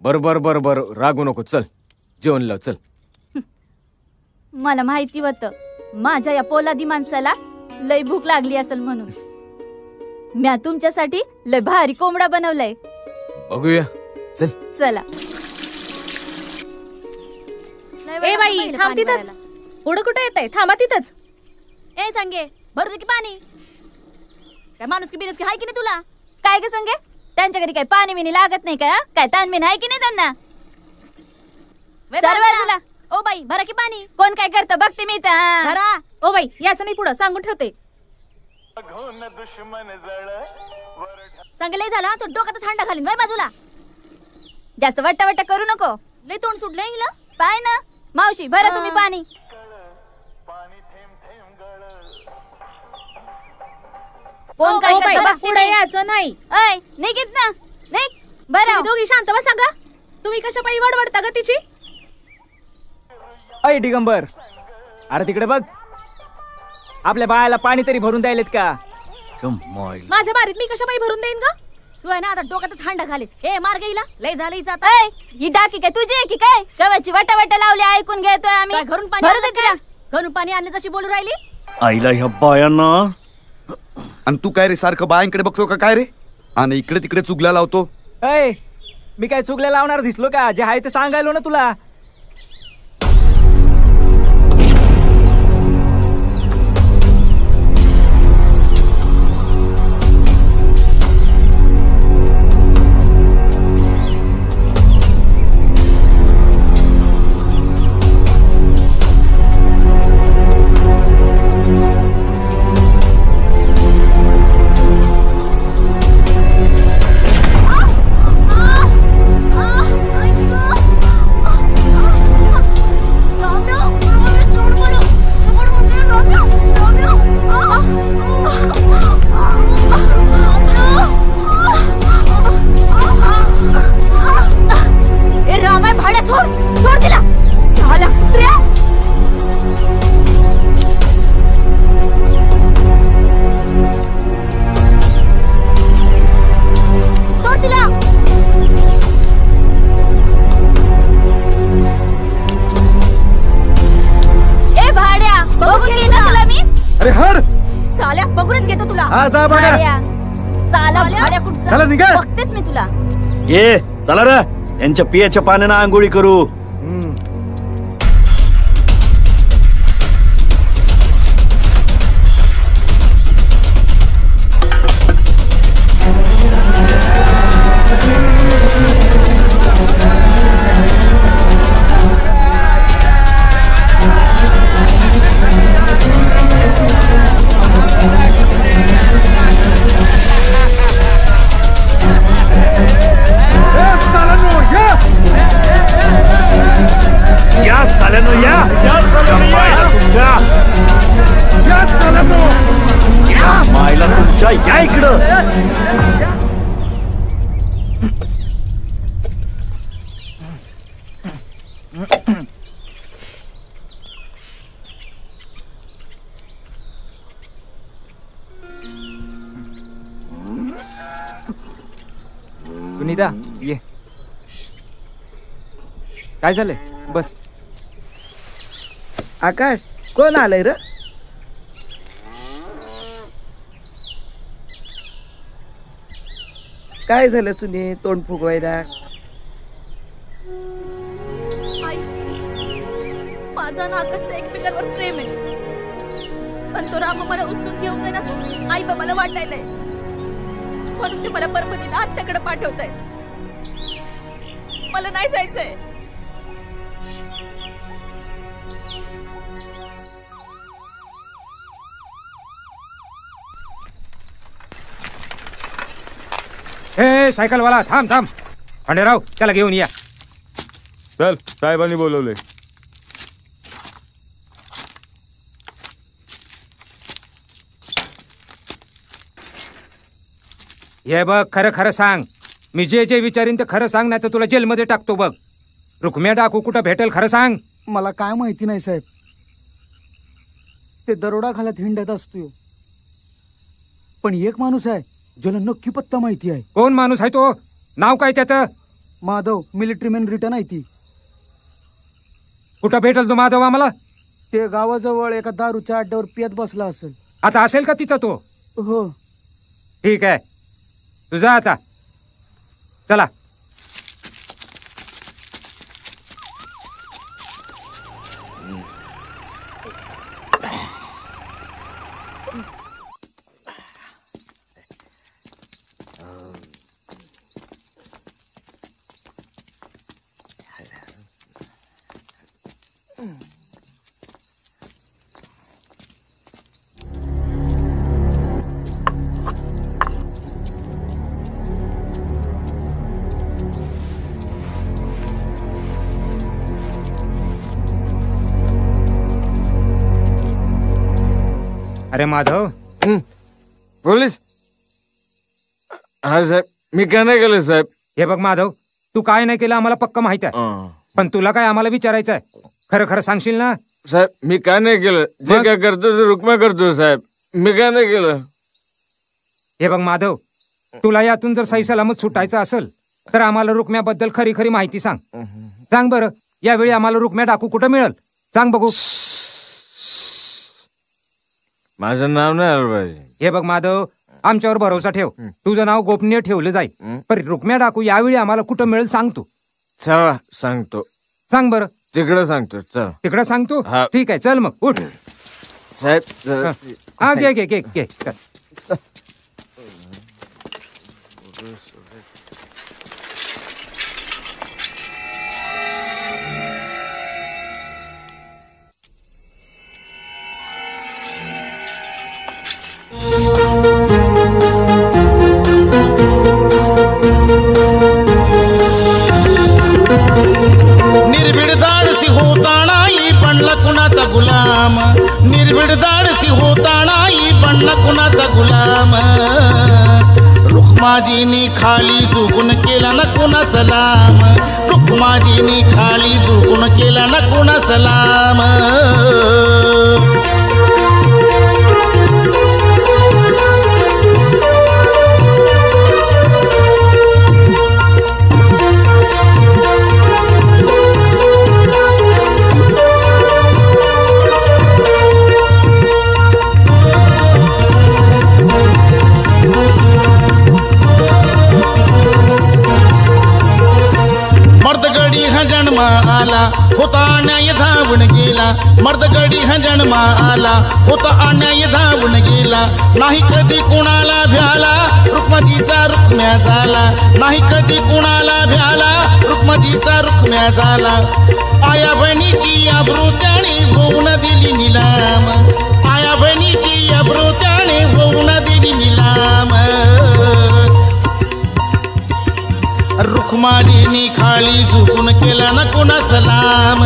बर रागू नको, चल जेवण लाव चल. मला माहिती होतं माझ्या या पोलादी माणसाला लय भूक लागली असेल म्हणून. म्या तुमच्यासाठी लय भारी कोंबडा बनवलाय. बघूया चल. चला. ए बाई थांब तिथंच. पुढं कुठं येत आहे? थांबा तिथंच. ए सांगे भर दे की पाणी. काय माणूस की बिनूस की हाय की नाही तुला? काय ग सांगे, त्यांच्या घरी काय पाणी बिनी लागत नाही का? काय ताणबिन आहे की नाही त्यांना? बाजूला. ओ बाई भरा की पाणी. कोण काय करतं बघते मी तर. भरा. ओ बाई याचं नाही, पुढं सांगून ठेवते. चांगलं झाला तो डोक्यातच हांडा घालीन. वय बाजूला. जास्त वट्टा करू नको. लय तोंड सुटलंय हिला. पाय ना मावशी भरा तुम्ही पाणी. कोण काय करतं पुढे यायचं नाही. ऐ निघित ना निघ. बरं दोघी शांत बसा ग. तुम्ही कशा पायी वडवडता ग तिची? अय दिगंबर, अरे तिकडे बघ. आपल्या बाळाला पाणी तरी भरून द्यायलेत का? माझ्या बारीत मी कशा पायी भरून देईन ग? तू आहे ना आता डोक्यातच हांडा घालीत. ए मार गेला लय झालं हिचं आता. ही डाकी काय तुझी आहे की काय? गव्हाची वटा लावली ऐकून घेतोय आम्ही. घरून पाणी आणलं का? घरून पाणी आणलं जशी बोलू राहिली. आईला ह्या बायांना. आणि तू काय रे सारखं बायांकडे बघतो का काय रे? आणि इकडे तिकडे चुगला लावतो. अय मी काय चुगल्या लावणार दिसलो का? जे आहे ते सांगायलो ना तुला. बघतेच मी तुला. ये चला रे, यांच्या पियाच्या पाण्यानं आंघोळी करू. मायला तुमच्या या इकडं. सुनीता ये. काय झालंय? बस. आकाश कोण आलंय र? काय झालं सुनी तोंड फुगवायला? आई माझा ना आकाशचं एकमेकांवर प्रेम आहे, पण तो राम मला उचलून घेऊन जाईन असं आई बाबाला वाटायलंय. म्हणून ते मला परभणीला आत्याकडे पाठवताय. मला नाही जायचंय. ए सायकलवाला थांब थांब. खंडेराव त्याला घेऊन या. चल साहेबांनी बोलवले. हे बघ खरं खरं सांग. मी जे जे विचारीन ते खरं सांग, नाही तर तुला जेलमध्ये टाकतो बघ. रुक्म्या डाकू कुठं भेटेल खरं सांग. मला काय माहिती नाही साहेब. ते दरोडा घालत हिंडत असतो. पण एक माणूस आहे ज्याला नक्की पत्ता माहिती आहे. कोण माणूस आहे तो? नाव काय त्याचं? माधव, मिलिटरी मॅन रिटर्न आहे ती. कुठं भेटेल तो माधव आम्हाला? ते गावाजवळ एका दारूच्या अड्ड्यावर पियत बसला असेल. आता असेल का तिथं तो? हो. ठीक आहे, तुझा आता चला. अरे माधव. पोलीस? हा साहेब, मी काय नाही केलं साहेब. हे बघ माधव, तू काय नाही केलं आम्हाला पक्क माहित आहे, पण तुला काय आम्हाला विचारायचं आहे? खरं खरं सांगशील ना? साहेब मी काय नाही केलं. जे काय करतो ते रुक्मा करतो साहेब. मी काय नाही केलं. हे बघ माधव, तुला यातून जर सही सलामत सुटायचं असेल तर आम्हाला रुक्म्याबद्दल खरी खरी माहिती सांग. सांग बरं, यावेळी आम्हाला रुक्म्या डाकू कुठं मिळेल? सांग बघू. माझं नाव नाही आलं पाहिजे. हे बघ माधव, आमच्यावर भरोसा ठेव. तुझं नाव गोपनीय ठेवलं जाईल, पण रुक्म्या डाकू यावेळी आम्हाला कुठं मिळेल सांग तू. चला सांगतो. सांग बरं. तिकडं सांगतो. चल तिकडं सांगतो. ठीक आहे, चल मग उठ. साहेब हा घे घे घे घे. निर्भीड धाडसी होता नाही बनला कुणाचा गुलाम. निर्भीड धाडसी होता नाही बनला कुणाचा गुलाम. रुक्माजीनी खाली झुकून केला ना कुणा सलाम. रुक्माजीनी खाली झुकून केला ना कुणा सलाम. मर्दगडी हा जन्म आला होता अन्याय धावून गेला. मर्दगडी हा जन्म आला होता अन्याय धावून गेला. नाही कधी कुणाला भ्याला रुक्मतीचा रुक्म्या झाला. नाही कधी कुणाला भ्याला रुक्मतीचा रुक्म्या झाला. आया बहिणीची अब्रू त्याने होऊन दिली निलाम. आया बहिणीची अब्रू त्याने होऊन दिली निलाम. रुक्माजीनी खाली झुकून केला ना कोणा सलाम.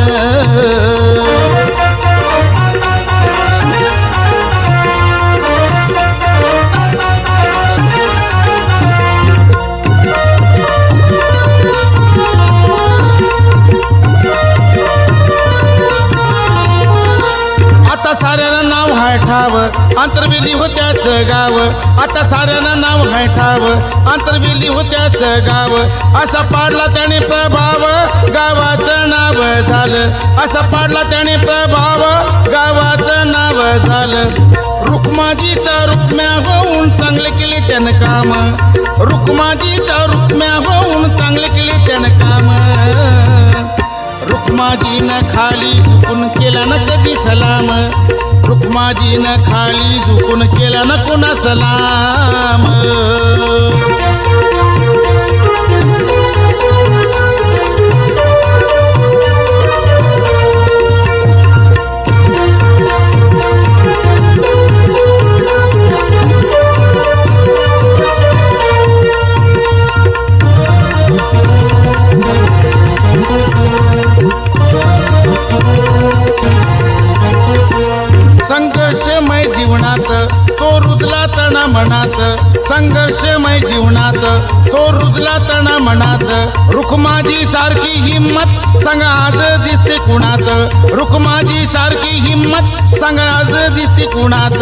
आता साऱ्यांना नाव हाय ठाव अंतर्वेली होत्याच गाव. आता साऱ्यांना नाव हाय ठाव अंतर्वेली होत्याच गाव. असा पाडला त्याने प्रभाव गावाचं नाव झालं. असा पाडला त्याने प्रभाव गावाचं नाव झालं. रुक्माजीचा रुक्म्या होऊन चांगले केले त्यानं काम. रुक्माजीचा रुक्म्या होऊन चांगले केले त्यानं काम. रुक्माजीनं खाली झुकून केला ना कधी सलाम. रुक्माजीनं खाली झुकून केला ना कोणा सलाम. संघर्षमय संघर्षमय जीवनात तो रुजला तणा मनात संघर्षमय जीवनात तो रुजला तणा मनात रुखमाजी सारखी हिम्मत सांग आज दिसते कुणात रुखमाजी सारखी हिम्मत सांग आज दिसते कुणात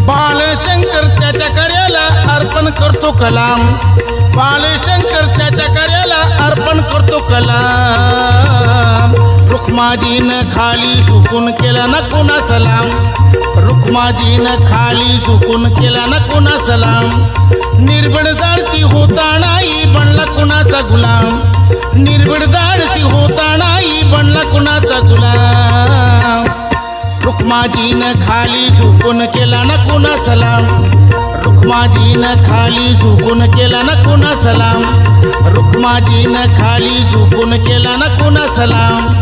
बालशंकर त्याच्या कार्याला अर्पण करतो कलाम बालशंकर त्याच्या कार्याला अर्पण करतो कलाम रुखमाजीनं खाली झुकून केला ना कोणा सलाम रुखमाजीनं खाली झुकून केला ना कोणा सलाम निर्भीड जाळती होता नाही बनला कुणाचा गुलाम निर्भीड जाळती होता नाही बनला कुणाचा गुलाम रुखमाजीनं खाली झुकून केला ना कोणा सलाम रुखमाजीनं खाली झुकून केला ना कोणा सलाम रुखमाजीनं खाली झुकून केला ना कोणा सलाम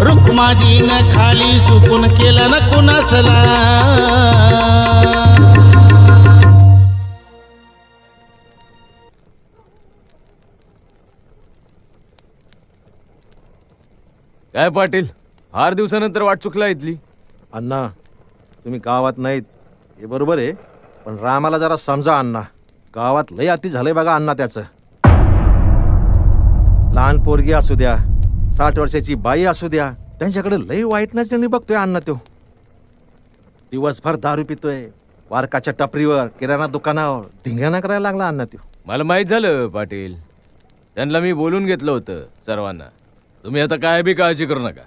रुखमाजीनं खाली झुकून केला ना कोणा सलाम काय पाटील फार दिवसानंतर वाट चुकला इथली. अण्णा तुम्ही गावात नाहीत हे बरोबर आहे, पण रामाला जरा समजा अण्णा. गावात लय अति झालंय बघा अण्णा त्याचं. लहान पोरगी असू द्या 60 वर्षाची बाई असू द्या त्यांच्याकडे लय वाईट नजरेने बघतोय अण्णा. तो दिवसभर दारू पितोय, वारकाच्या टपरीवर किराणा दुकानावर धिंगाणा करायला लागला अण्णा. तो मला माहित झालं पाटील, त्यांना मी बोलून घेतलं होतं सर्वांना. तुम्ही आता काय बी काळजी करू नका.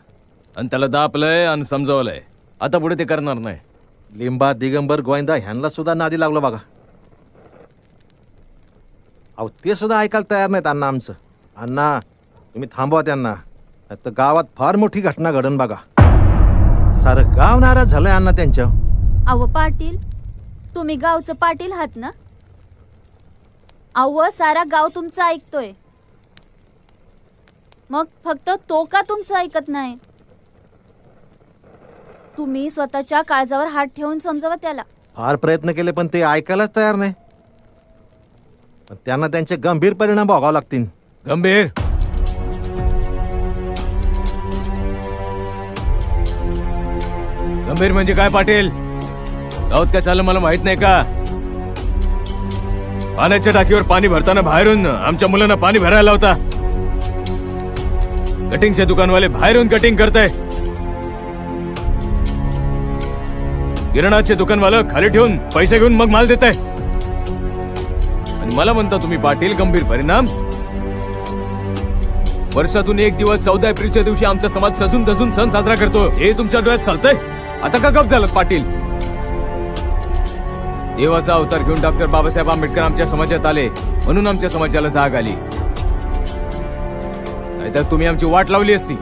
आणि त्याला दापलंय आणि समजावलंय, आता पुढे ते करणार नाही. लिंबा दिगंबर गोविंदा ह्यांना सुद्धा नादी लागलो बघा. अहो ते सुद्धा ऐकायला तयार नाहीत अण्णा आमचं. अण्णा तुम्ही थांबवा त्यांना, तर गावात फार मोठी घटना घडन बघा. सारं गाव नाराज झालंय अण्णा त्यांच्या. अहो पाटील, तुम्ही गावचं पाटील आहात ना. अहो सारा गाव तुमचं ऐकतोय, मग फक्त तो का तुमचं ऐकत नाही. तुम्ही स्वतःच्या काळजावर हात ठेवून समजावा त्याला. फार प्रयत्न केले पण ते ऐकायलाच तयार नाही. त्यांना त्यांचे गंभीर परिणाम भोगावे लागतील. गंभीर गंभीर म्हणजे काय पाटील? गावात काय चाललं मला माहित नाही का? पाण्याच्या टाकीवर पाणी भरताना बाहेरून आमच्या मुलांना पाणी भरायला होता. कटिंगचे दुकानवाले बाहेरून कटिंग करताय. किराणाचे दुकानवाले खाली ठेवून पैसे घेऊन मग माल देताय. आणि मला म्हणता तुम्ही पाटील गंभीर परिणाम? वर्षातून एक दिवस 14 एप्रिलच्या दिवशी आमचा समाज सजून धजून सण साजरा करतो, हे तुमच्या डोळ्यात चालतंय? आता का गप झालं पाटील? देवाचा अवतार घेऊन डॉक्टर बाबासाहेब आंबेडकर आमच्या समाजात आले म्हणून आमच्या समाजाला जाग आली. नाहीतर तुम्ही आमची वाट लावली असती.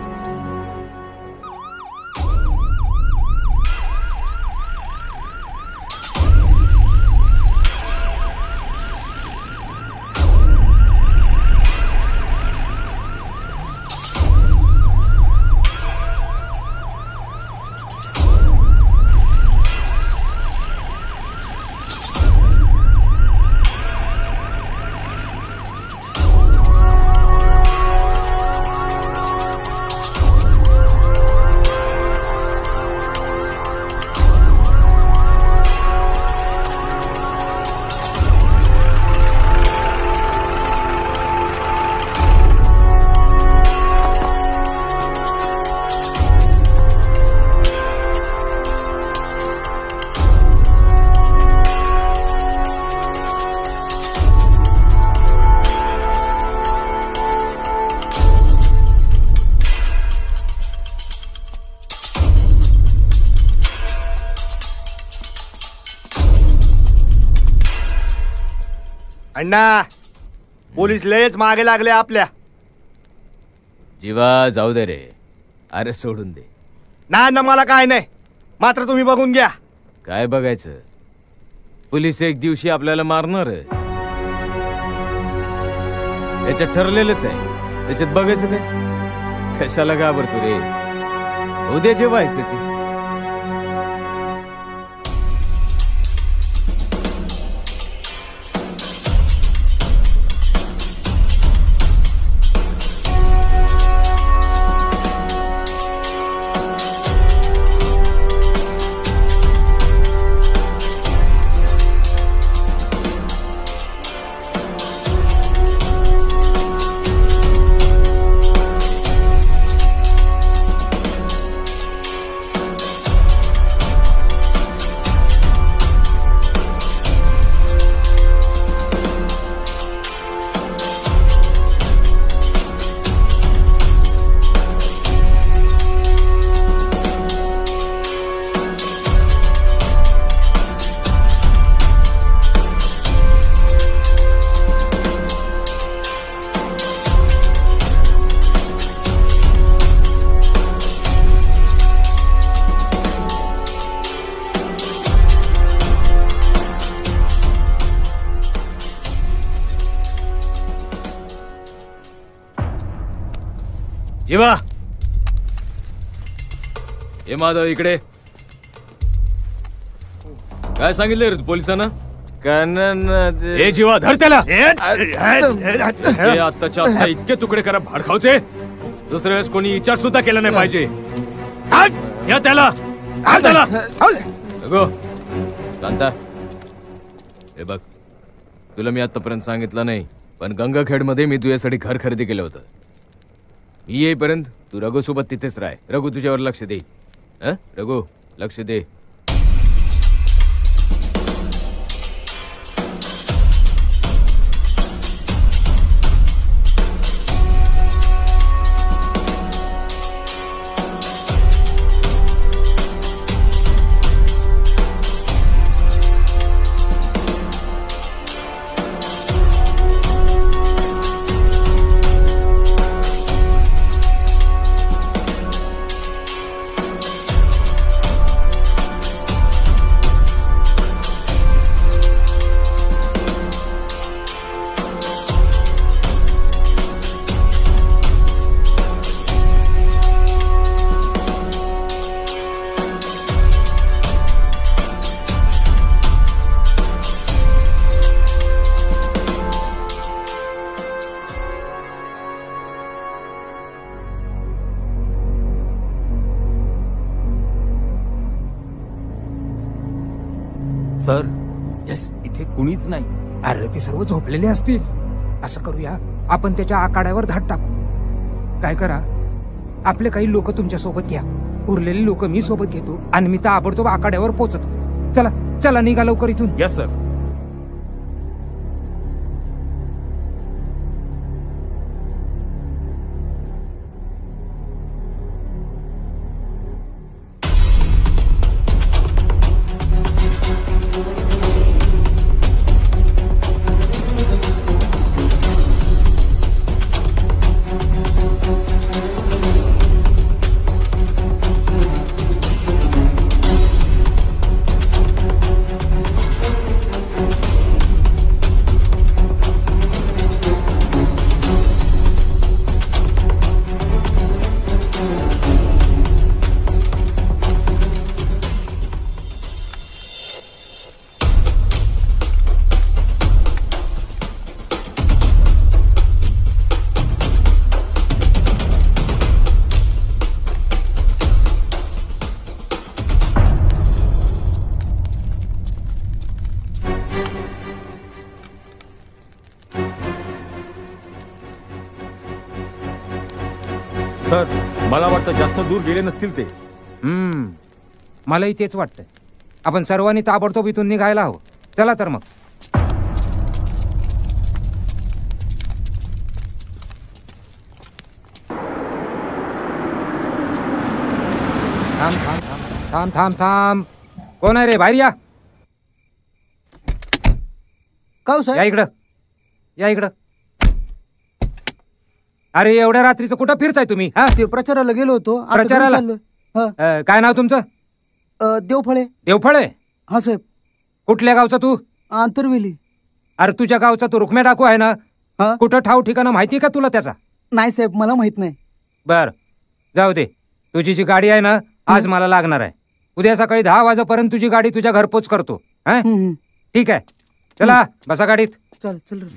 अण्णा पोलीस लयच मागे लागले आपल्या. जीवा जाऊ दे रे, अरे सोडून दे. नाही ना मला काय नाही, मात्र तुम्ही बघून घ्या. काय बघायचं? पोलीस एक दिवशी आपल्याला मारणार. त्याच्यात ठरलेलंच आहे, त्याच्यात बघायचं काय? कशाला घाबरतो रे? उद्या जेवायचं ते. जीवा हे माधव इकडे. काय सांगितलं रे पोलिसांना? हे जीवा धर त्याला. आत्ताच्या आत्ता इतके तुकडे करा भाडखावचे, दुसऱ्या वेळेस कोणी विचार सुद्धा केला नाही पाहिजे. या त्याला. कांता हे बघ, तुला मी आतापर्यंत सांगितलं नाही, पण गंगाखेडमध्ये मी तुझ्यासाठी घर खरेदी केलं होतं. मी येईपर्यंत तू रघु सोबत तिथेच राह. रघु तुझ्यावर लक्ष दे. रघु लक्ष दे. सर यस, इथे कुणीच नाही. अरे ते सर्व झोपलेले असतील. असं करूया, आपण त्याच्या आकाड्यावर धाड टाकू. काय करा, आपले काही लोक तुमच्या सोबत घ्या, उरलेले लोक मी सोबत घेतो आणि मी ताबडतोब आकाड्यावर पोहोचतो. चला चला, निघा लवकर इथून. Yes sir. सर, मला वाटतं जास्त दूर गेले नसतील ते. मलाही तेच वाटतं. आपण सर्वांनी ताबडतोब इथून निघायला हवं. चला तर मग. थांब थांब थांब थांब थांब थांब. कोण आहे रे? बाहेर या. या इकडं, या इकडं. अरे एवढ्या रात्रीचं कुठं फिरताय तुम्ही? प्रचाराला गेलो होतो. आता प्रचाराला? घरी चाललोय. काय नाव तुमचं? देवफळे. देवफळे? हा साहेब. कुठल्या गावचा तू? आंतरवेली. अरे तुझ्या गावचा तो रुक्म्या डाकू आहे ना? कुठं ठाव ठिकाणा माहिती का तुला त्याचा? नाही साहेब, मला माहित नाही. बर, जाऊ दे. तुझी जी गाडी आहे ना, आज मला लागणार आहे. उद्या सकाळी 10 वाजेपर्यंत तुझी गाडी तुझ्या घरपोच करतो. ठीक आहे, चला बसा गाडीत. चल चल.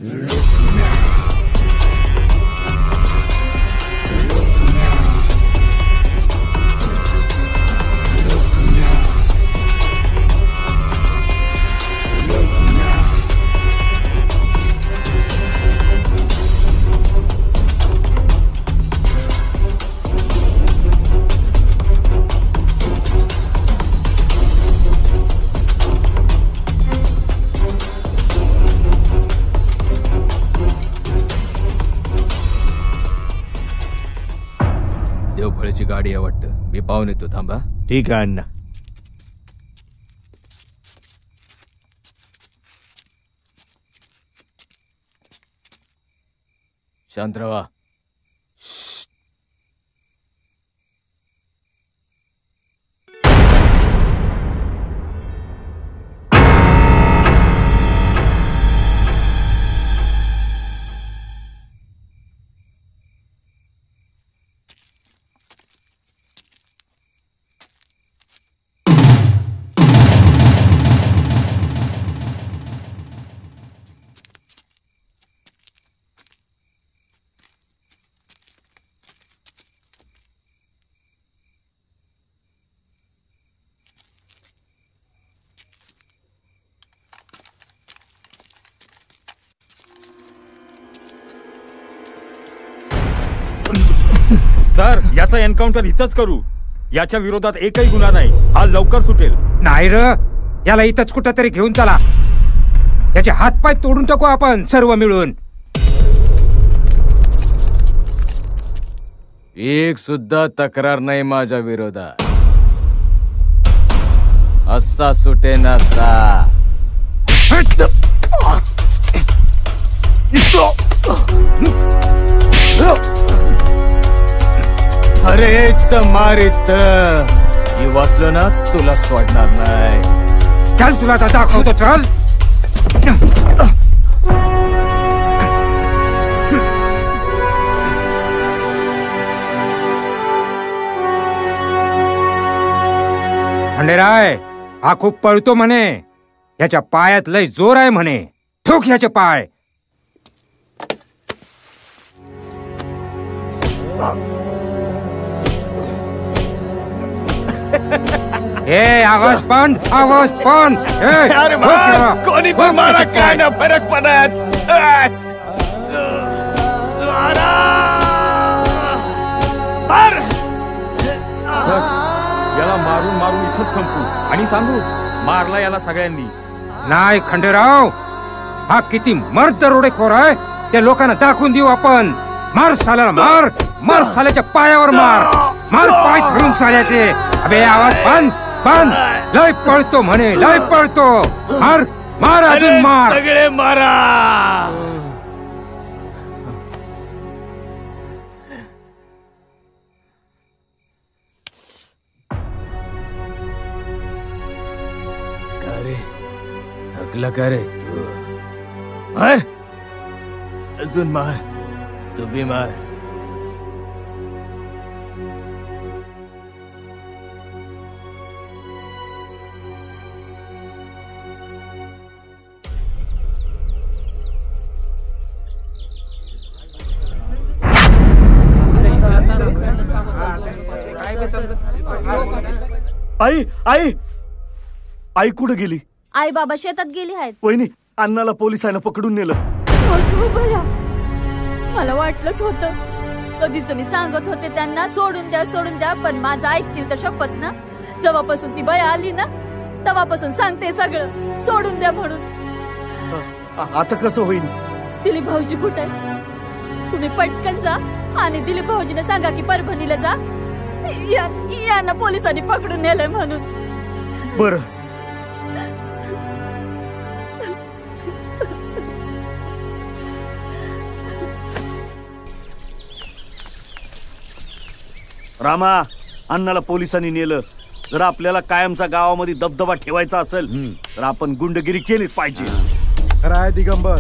देवफळेची गाडी आहे वाटतं. मी पाहून येतो. थांबा. ठीक आहे अण्णा. शांत राहा. सर याचा एन्काउंटर इथंच करू. याच्या विरोधात एकही गुन्हा नाही. हा लवकर सुटेल. नाही र, याला इथंच कुठं तरी घेऊन चला. याचे हातपाय तोडून टाकू आपण सर्व मिळून. एक सुद्धा तक्रार नाही माझ्या विरोधात. असा सुटे नसा. अरे एकदम मारित वाचलो ना तुला सोडणार नाही. चल तुला आता दाखवतो. चल. खंडेराय हा खूप पळतो म्हणे. याच्या पायात लय जोर आहे म्हणे. ठोक याचे पाय. ए आवाज बंद. आवाज बंद. अरे कोणी पण मारा काय ना फरक पडत. याला मारून मारून इथंच संपू आणि सांगू मारला याला सगळ्यांनी. नाही खंडेराव, हा किती मर्द दरोडेखोर आहे त्या लोकांना दाखवून देऊ आपण. मार साल्याला मार. मार साल्याच्या पायावर मार. मार पाय धरून साल्याचे. अबे आवाज बंद बंद. लय पळतो म्हणे. लय पळतो. मार मार अजून मार. सगळे मारा. थकला का रे तू? मार अजून मार. तू भी मार. आई आई आई कुठे गेली? आई बाबा शेतात गेली आहेत. वहिनी अण्णाला पोलिसांना पकडून नेलं. भया, मला वाटलंच होतं. कधीच मी सांगत होते त्यांना सोडून द्या पण माझं ऐकतील तर शपथ ना. जेव्हापासून ती बया आली ना तेव्हापासून सांगते सगळं सोडून द्या म्हणून. आता कसं होईल? दिलीप भाऊजी कुठे? तुम्ही पटकन जा आणि दिलीप भाऊजीने सांगा की परभणीला जा. यांना पोलिसांनी पकडून नेलंय म्हणून. बरं. रामा अण्णाला पोलिसांनी नेलं. जर आपल्याला कायमचा गावामध्ये दबदबा ठेवायचा असेल तर आपण गुंडगिरी केलीच पाहिजे. राय दिगंबर.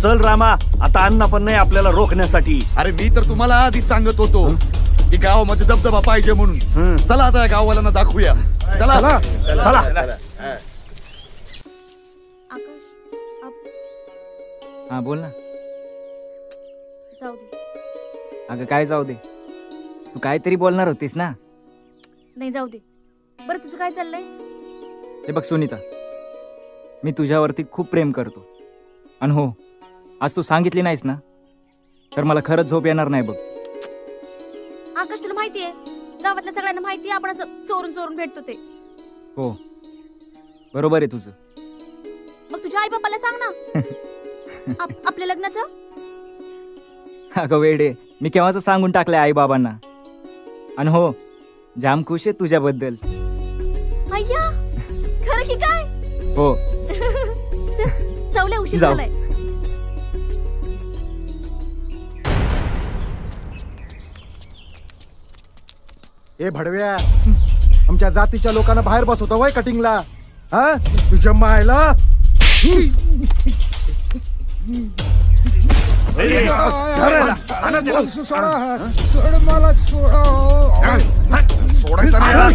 चल रामा, आता अण्णा पण नाही आपल्याला रोखण्यासाठी. अरे मी तर तुम्हाला आधीच सांगत होतो की गावामध्ये दबदबा पाहिजे म्हणून. चला आता या गाववाल्यांना दाखवूया. चला चला. हा बोल ना. जाऊ दे. अगं काय जाऊ दे? तू काहीतरी बोलणार होतीस ना. नाही जाऊ दे. बरं तुझं काय चाललंय? हे बघ सुनीता, मी तुझ्यावरती खूप प्रेम करतो. आणि हो, आज तू सांगितली नाहीस ना तर मला खरंच झोप येणार नाही बघ. आकाश तुला माहितीये गावातल्या सगळ्यांना माहितीये आपण असं चोरून चोरून भेटतो ते. हो बरोबर आहे तुझं. मग तुझ्या आई बापाला सांग ना आपल्या लग्नाचं. अगं वेडे, मी केव्हाच सांगून टाकलंय आई बाबांना. आणि हो, जाम खुश आहे तुझ्याबद्दल. अय्या खरं की काय? हो. चवले उशीर जाऊ. झालाय. ए भडव्या, आमच्या जातीच्या लोकांना बाहेर बसवतो वय कटिंगला. हा तुझ्या मायला. मला सोडायचं बाहेर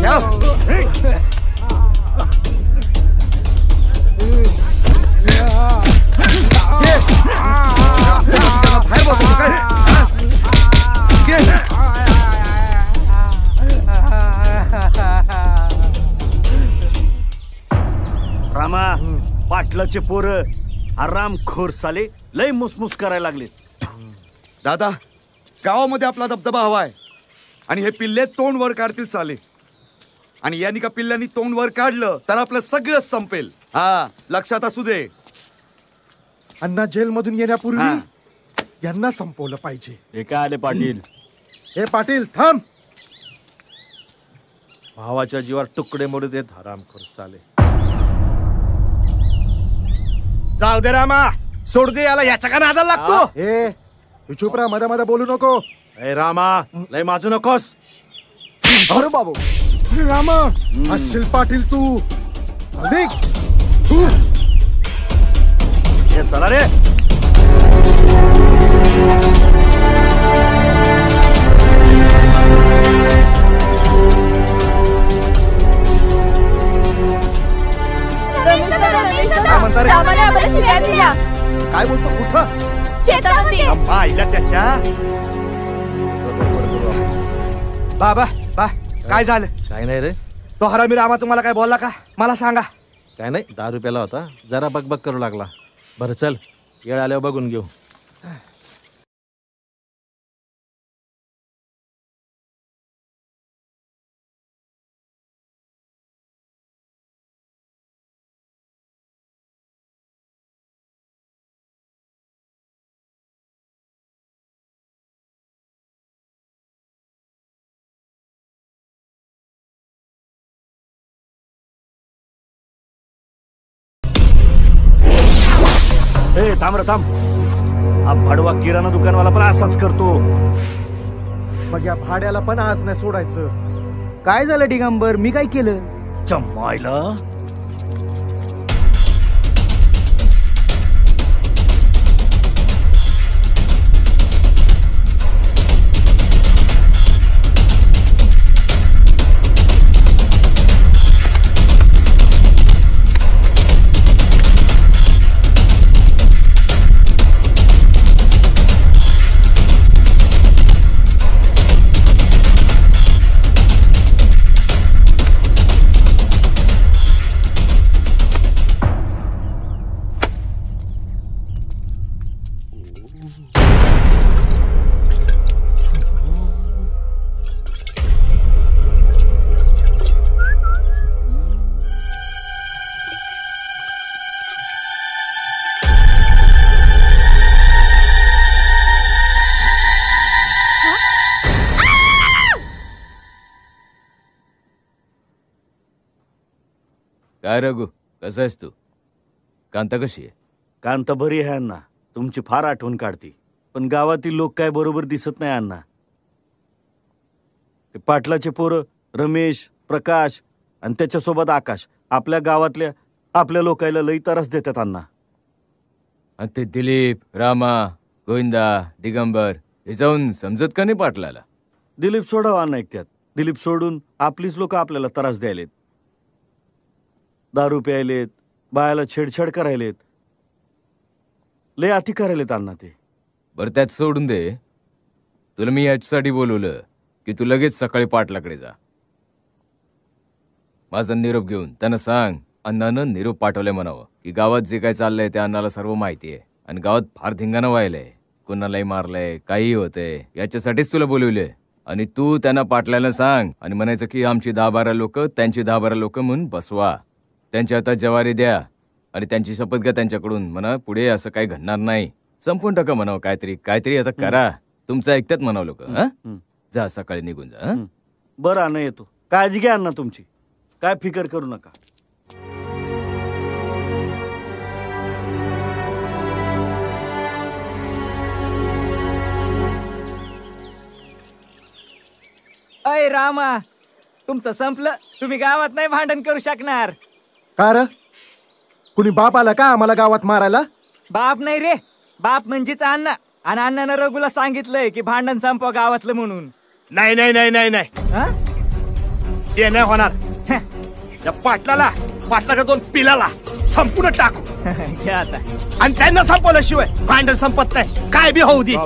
बसवतो काय? रामा, पाटलाचे पोरं आराम खोर साले लय मुसमुस करायला लागले. दादा गावामध्ये आपला दबदबा हवाय आणि हे पिल्ले तोंड वर काढतील चाले. आणि यांनी का पिल्ल्यांनी तोंड वर काढलं तर आपलं सगळं संपेल. हा लक्षात असू दे. अण्णा जेलमधून येण्यापूर्वी यांना संपवलं पाहिजे. हे काय आले पाटील? हे पाटील थांब. भावाच्या जीवावर तुकडे मोडू देत हरामखोर साले. जाऊ दे रामा, सोड दे याला. याच्या का नादाला लागतो? ए तू चुप राहा, मध्ये मध्ये बोलू नको. ए रामा, लय माझू नकोस. अरे बाबू रामा, असशील पाटील तू. निघ. हे चला रे. काय बोलतो? कुठं? शेतामध्ये. आईला त्याच्या. बाबा बा काय झालं? काय नाही रे. तो हरामी रामा तुम्हाला काय बोलला का? मला सांगा. काय नाही, 10 रुपयाला होता, जरा बकबक करू लागला. बरं चल, येळ आल्यावर बघून घेऊ. ए थांब रे थांब. हा भडवा किराणा दुकानवाला पण असाच करतो. मग या भाड्याला पण आज नाही सोडायचं. काय झालं दिगंबर? मी काय केलं? जमायला काय रघु, कसा आहेस तू? कांता कशी आहे? कांता बरी आहे अण्णा. तुमची फार आठवण काढती, पण गावातील लोक काय बरोबर दिसत नाही अण्णा. ते पाटलाचे पोरं रमेश, प्रकाश आणि त्याच्यासोबत आकाश आपल्या गावातल्या आपल्या लोकायला लई त्रास देतात अण्णा. आणि ते दिलीप, रामा, गोविंदा, दिगंबर हे जाऊन समजत का नाही पाटलाला? दिलीप सोडावा अण्णा ऐकत्यात. दिलीप सोडून आपलीच लोक आपल्याला त्रास द्यायलेत. दारू प्यायलेत, बायाला छेडछाड करायलेत, लय अति करायलेत अण्णा ते. बरं त्यात सोडून दे. तुला मी याच्यासाठी बोलवलं की तू लगेच सकाळी पाटलाकडे जा. माझा निरोप घेऊन त्यांना सांग अण्णानं निरोप पाठवलंय म्हणावं की गावात जे काय चाललंय ते अण्णाला सर्व माहिती आहे आणि गावात फार धिंगाणा व्हायलंय, कोणालाही मारलंय, काही होतंय, याच्यासाठीच तुला बोलवलंय. आणि तू त्यांना पाटलाला सांग आणि म्हणायचं की आमची 10-12 लोक त्यांची 10-12 लोक म्हणून बसवा, त्यांच्या हातात जवारी द्या आणि त्यांची शपथ घ्या त्यांच्याकडून. म्हणा पुढे असं काही घडणार नाही, संपून टाका म्हणावं. काहीतरी आता करा. तुमचं ऐकतात म्हणावं लोक. जा सकाळी निघून जा. बरं अण्णा येतो. काळजी घ्या अण्णा तुमची, काय फिकर करू नका. अय रामा, तुमचं संपलं. तुम्ही गावात नाही भांडण करू शकणार. का रे? कुणी बाप आला का आम्हाला गावात मारायला? बाप नाही रे, बाप म्हणजेच अण्णा. आणि अण्णानं रघुला सांगितलंय की भांडण संपवा गावातलं म्हणून. नाही नाही नाही नाही नाही, ते नाही होणार. या पाटलाच्या 2 पिलाला संपूर्ण टाकू घ्या आता. आणि त्यांना संपवल्याशिवाय भांडण संपत नाही. काय बी होऊ दे.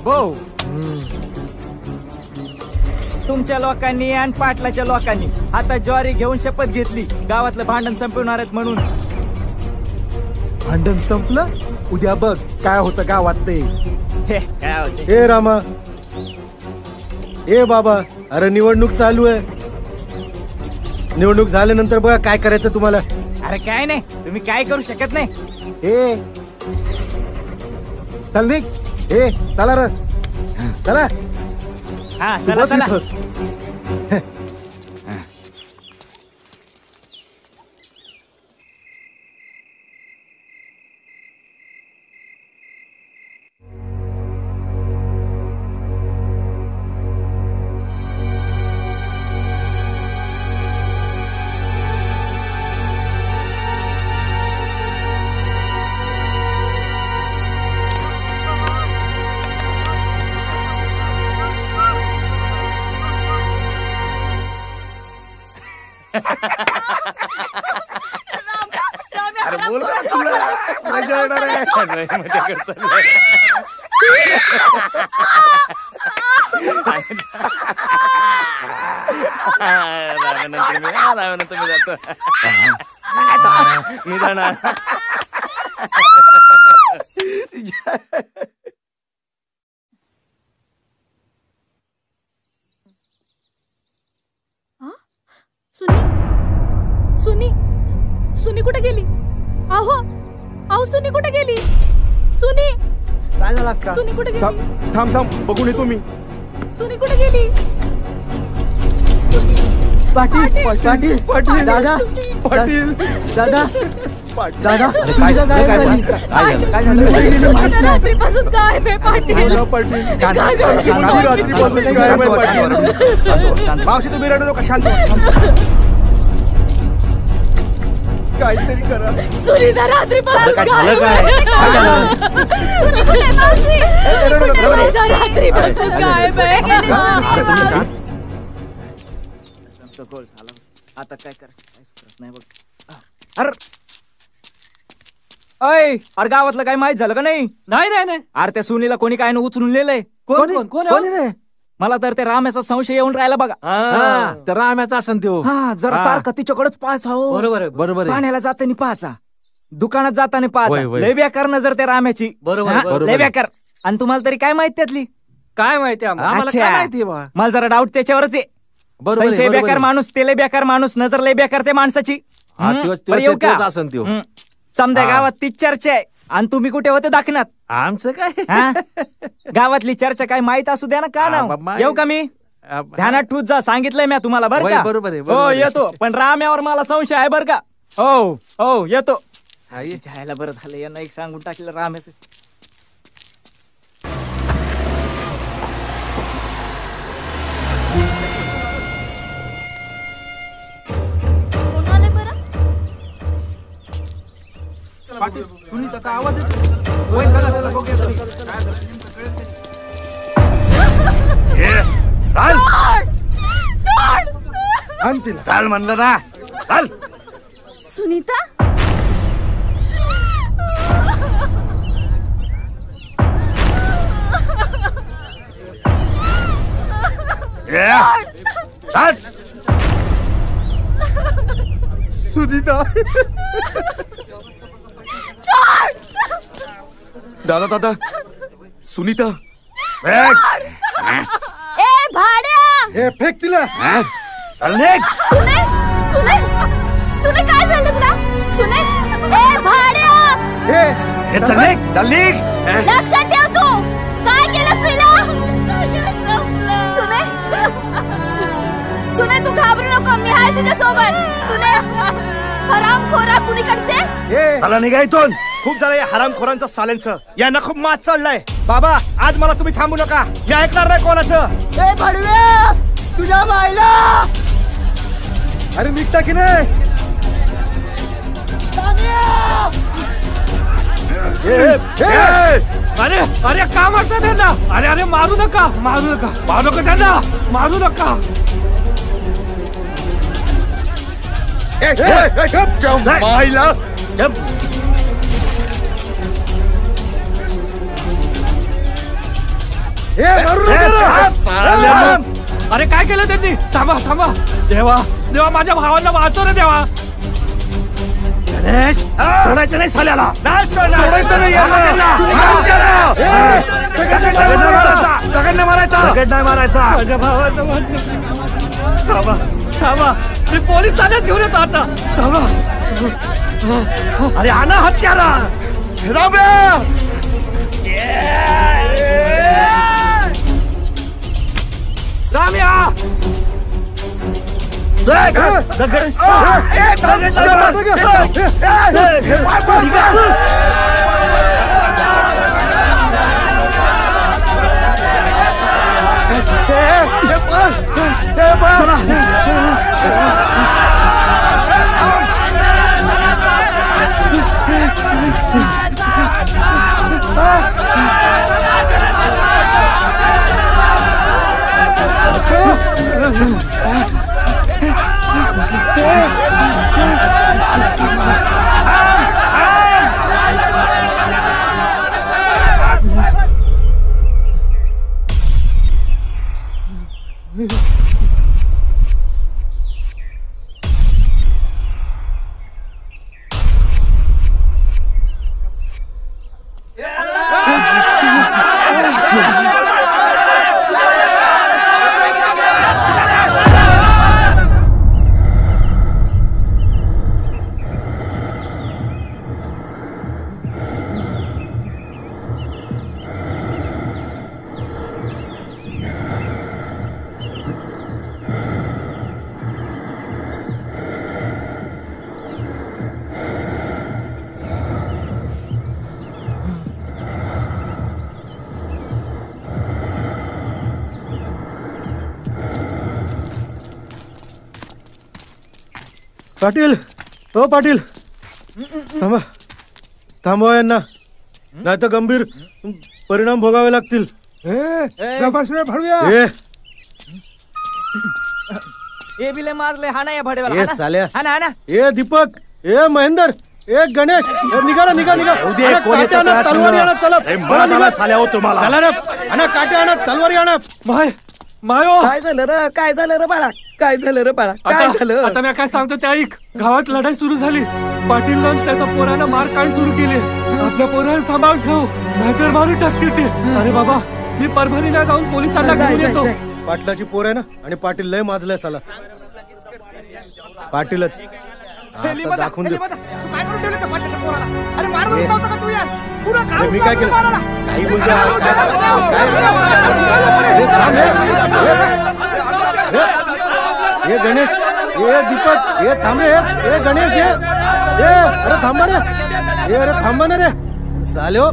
तुमच्या लोकांनी आणि पाटलाच्या लोकांनी आता ज्वारी घेऊन शपथ घेतली गावातलं भांडण संपवणार आहेत म्हणून. भांडण संपलं? उद्या बघ काय होतं गावात ते. काय होते? हे रामा, ए बाबा, अरे निवडणूक चालू आहे. निवडणूक झाल्यानंतर बघा काय करायचं तुम्हाला. अरे काय नाही, तुम्ही काय करू शकत नाही. ए चल निघ. ए चला र, चला. हा तू चला बस चला. इथंच. अरे बोल ना तुला, मजा येणार आहे. मजा करतो. रामानंतर मी जातो. मी जाणार. सुनी सुनी सुनी कुठे गेली? अहो अहो सुनी कुठे गेली? सुनी काय झालं अक्का? सुनी कुठे गेली? थांब थांब बघून येतो मी. सुनी कुठे गेली? पाटील पाटील पाटील दादा पाटील दादा दादा सुनीता काय झाली? काय झालं? रात्रीपासून गायब आहे पाटील. रात्रीपासून गायब आहे पाटील. मावशी तुम्ही रडू नका, शांत काहीतरी करा. सुनीता रात्रीपासून काय झालं? सुनी कुठे मावशी? सुनीता रात्रीपासून गायब आहे. आता काय करायचं नाही बघ. अरे गावातलं काय माहित झालं का नाही? नाही नाही नाही. अरे त्या सुनीला कोणी काय उचलून नेलंय. कोण कोण रे? मला तर त्या राम्याचा संशय येऊन राहिला बघा. तर राम्याचा असन त्यो. हा जरा सारखं तिच्याकडेच पाहायचा. हो बरोबर आहे. पाण्याला जाताना पाहायचा, दुकानात जाताना वय, पाहायचा. वय. लय बेकार नजर त्या राम्याची. बरोबर लय बेकार. आणि तुम्हाला तरी काय माहित त्यातली? काय माहिती आम्हाला अच्छा. काय माहिती बा. मला जरा डाऊट त्याच्यावरच आहे. बरोबर आहे, संशय बरोबर बेकार आहे. माणूस, ते लय बेकार माणूस, नजर लय बेकार त्या माणसाची. हा, बरं येऊ का? असन त्यो. समजा हा. गावात तीच चर्चा आहे. आणि तुम्ही कुठे होते दाखनात? आमचं काय हा? गावातली चर्चा काय माहित असू द्या ना. का नाव येऊ का मी? ध्यानात ठूत जा, सांगितलंय मी तुम्हाला बरं वय, का? बरोबर आहे, हो बरोबर आहे. येतो, पण राम्यावर मला संशय आहे बरं का? हो हो येतो. जायला बरं झालं, यांना एक सांगून टाकलं राम्याचं. कोण आले बरं? सुनीचा आवाज येतो. होय, चला चला बघूया तरी. चाल चाल म्हणलं ना, चाल. सुनीता चाल. सुनीता दादा दादा सुनीता ए भाड्या हे फेक तिला. चल निघ. सुने सुने सुने काय झालं तुला? सुने ए भाड्या हे चल निघ, चल निघ. लक्षात ठेव तू काय केलंस तुला? सुने सुने तू घाबरू नको, मी आहे तुझ्या सोबत. सुने हरामखोरा कुणीकडचे? चला निघा इथून. खूप झालं या हरामखोरांचं साल्यांचं. यांना खूप मात चढलाय. बाबा आज मला तुम्ही थांबू नका, मी ऐकणार नाही कोणाचं. ए भडव्या, तुझ्या मायला. अरे निघता की नाही? अरे अरे का मारता त्यांना? अरे अरे मारू नका, मारू नका, मारू नका त्यांना, मारू नका. मायला अरे काय केलं त्यांनी? थांबा थांबा. देवा देवा, माझ्या भावांना वाचव रे देवा. गणेश सोडायचं नाही साल्याला सोडायचं नाही दगड नाही मारायचा माझ्या भावाला थांबा थांबा मी पोलीस ठाण्यात घेऊन येतो आता थांबा अरे आणा हत्यारा राम्या पाटील हो पाटील थांबा थांबवा यांना नाही तर गंभीर परिणाम भोगावे लागतील ए बिले मारले हा नाही भाडेवाला ए साल्या हा ना ए दीपक ए महेंदर ए गणेश निघा निघा तलवारी आणा चला साल्या हो तुम्हाला चला ना आणा काटे आणा तलवारी आणा मायो काय झालं रे बाळा काय झालं रे बाळा काय झालं आता मी काय सांगतो ते ऐक गावात लढाई सुरू झाली पाटील त्याचा पोरानं मारकाट सुरू केली आपल्या पोराला सांभाळून ठेव नाहीतर मारून टाकतील ते अरे बाबा मी परभणीला जाऊन पोलिसांना घेऊन येतो पाटलाची पोर आहे ना आणि पाटील लय माजलाय साला पाटीलच दाखवून दे मी काय केलं काही हे गणेश हे दीपक हे थांब रे हे गणेश हे अरे थांबा रे हे अरे थांबा ना रे साल्यो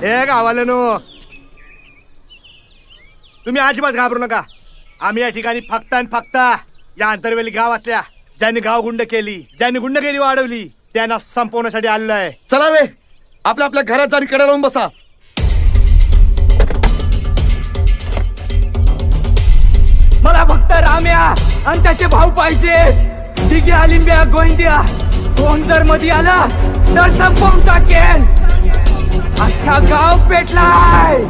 ए गावाल्यानो तुम्ही अजिबात घाबरू नका आम्ही या ठिकाणी फक्त या आंतरवेली गावातल्या ज्यांनी गावगुंड केली ज्यांनी गुंडगिरी वाढवली त्यांना संपवण्यासाठी आलेलो आहे चला रे आपल्या आपल्या घरात जाऊन कडे लावून बसा मला फक्त राम्या आणि त्याचे भाऊ पाहिजेच ठीक आहे लिंब्या गोविंद्या कोण जर मध्ये आला तर संपवून टाकेन अख्खा गाव पेटलाय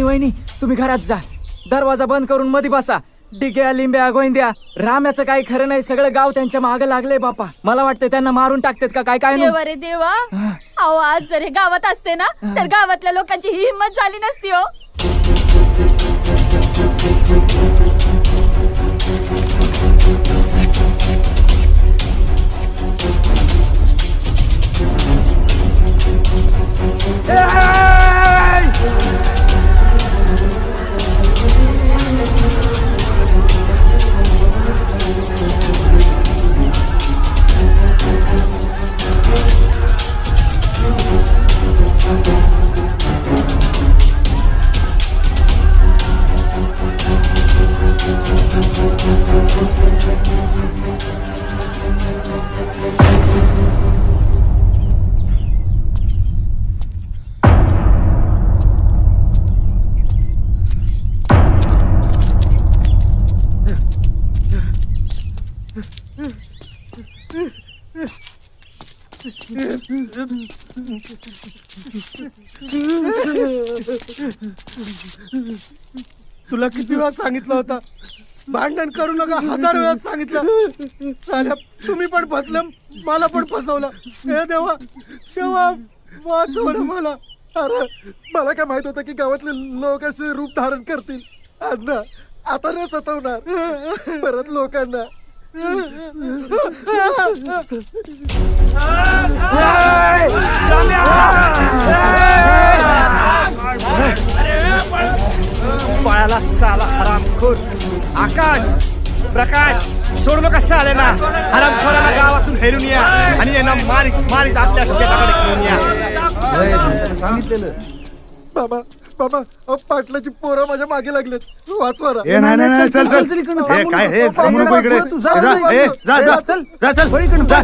वहिनी तुम्ही घरात जा दरवाजा बंद करून मध्ये बसा डिग्या लिंब्या गोविंद्या राम्याचं काही खरं नाही सगळं गाव त्यांच्या मागे लागले बापा मला वाटतं त्यांना मारून टाकतात का काय काय देवा रे देवा अहो आज जर हे गावात असते ना तर गावातल्या लोकांची ही हिंमत झाली नसती हो तुला किती वेळा सांगितलं होतं भांडण करू नका, 1000 वेळा सांगितलं. साल्या तुम्ही पण फसलं, मला पण फसवलं. हे देवा देवा वाचव ना मला. अरे मला काय माहित होतं की गावातले लोक असे रूप धारण करतील. अण्णा आता न सतवणार परत लोकांना. पळाला साला हरामखोर. आकाश प्रकाश सोड नका सालेना. हरामखोराला गावातून हेरून या आणि यांना मारीत मारीत आपल्या शेताकडे घेऊन या. सांगितलेलं बाबा बाबा पाटलाची पोरं माझ्या मागे लागलेत. वाचवा. नाही, चल चल चल. हे काय हे थांबू नको इकडे. जा जा चल जा चल इकडे जा.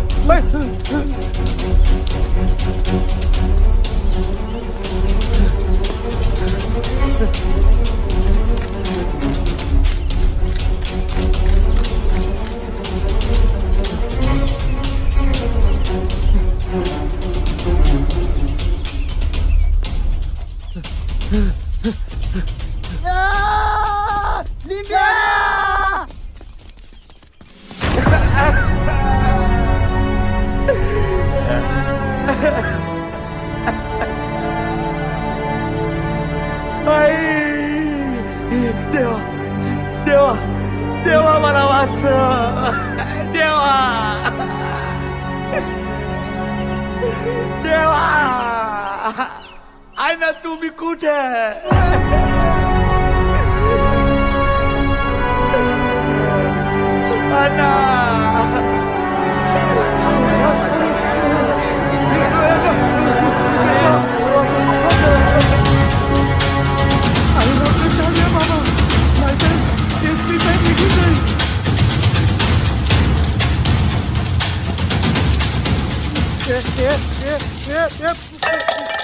देवा देवा देवा मला वाच. देवा देवा अण्णा तुम्ही कुठे? अण्णा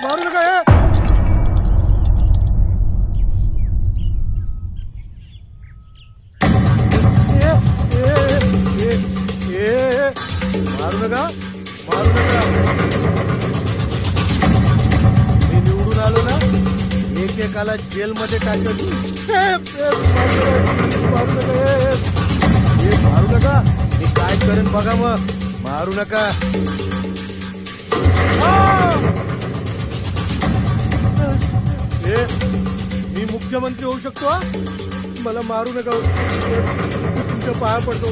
मारू नका. मारू नका मारू नका. मी निवडून आलो ना, एकेकाला जेलमध्ये टाकत. मारू नका मारू नका. मी काय करेन बघा मग. मारू नका. मी मुख्यमंत्री होऊ शकतो. मला मारू नका. तुमच्या पाया पडतो.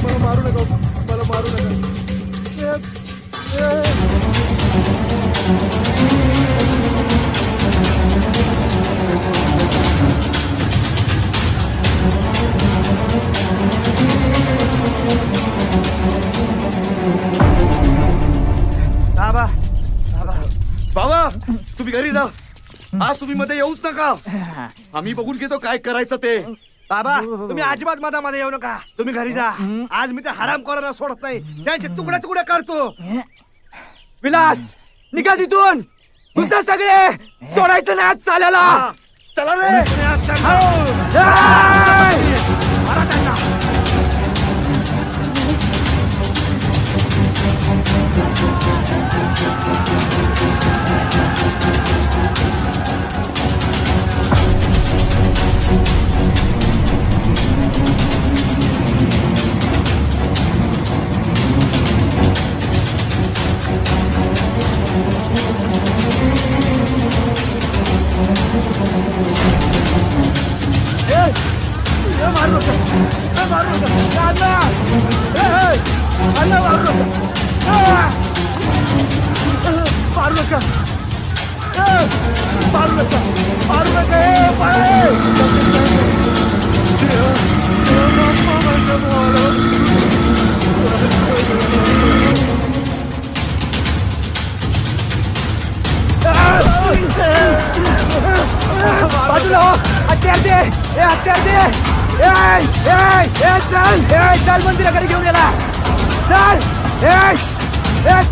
मला मारू नका. मला मारू नका. बाबा बाबा तुम्ही घरी जा. आज तुम्ही मध्ये येऊच नका. आम्ही बघून घेतो काय करायचं ते. बाबा तुम्ही अजिबात मधामध्ये येऊ नका. तुम्ही घरी जा. आज मी ते हरामखोरांना सोडत नाही. त्यांचे तुकडे तुकडे करतो. विलास निघा तिथून. दुसरं सगळे सोडायचं नाही आज चाल्याला. चला रे. बाजूला हो. हत्यार दे. हत्यार दे. चल मंदिराकडे घेऊन गेला. चल चल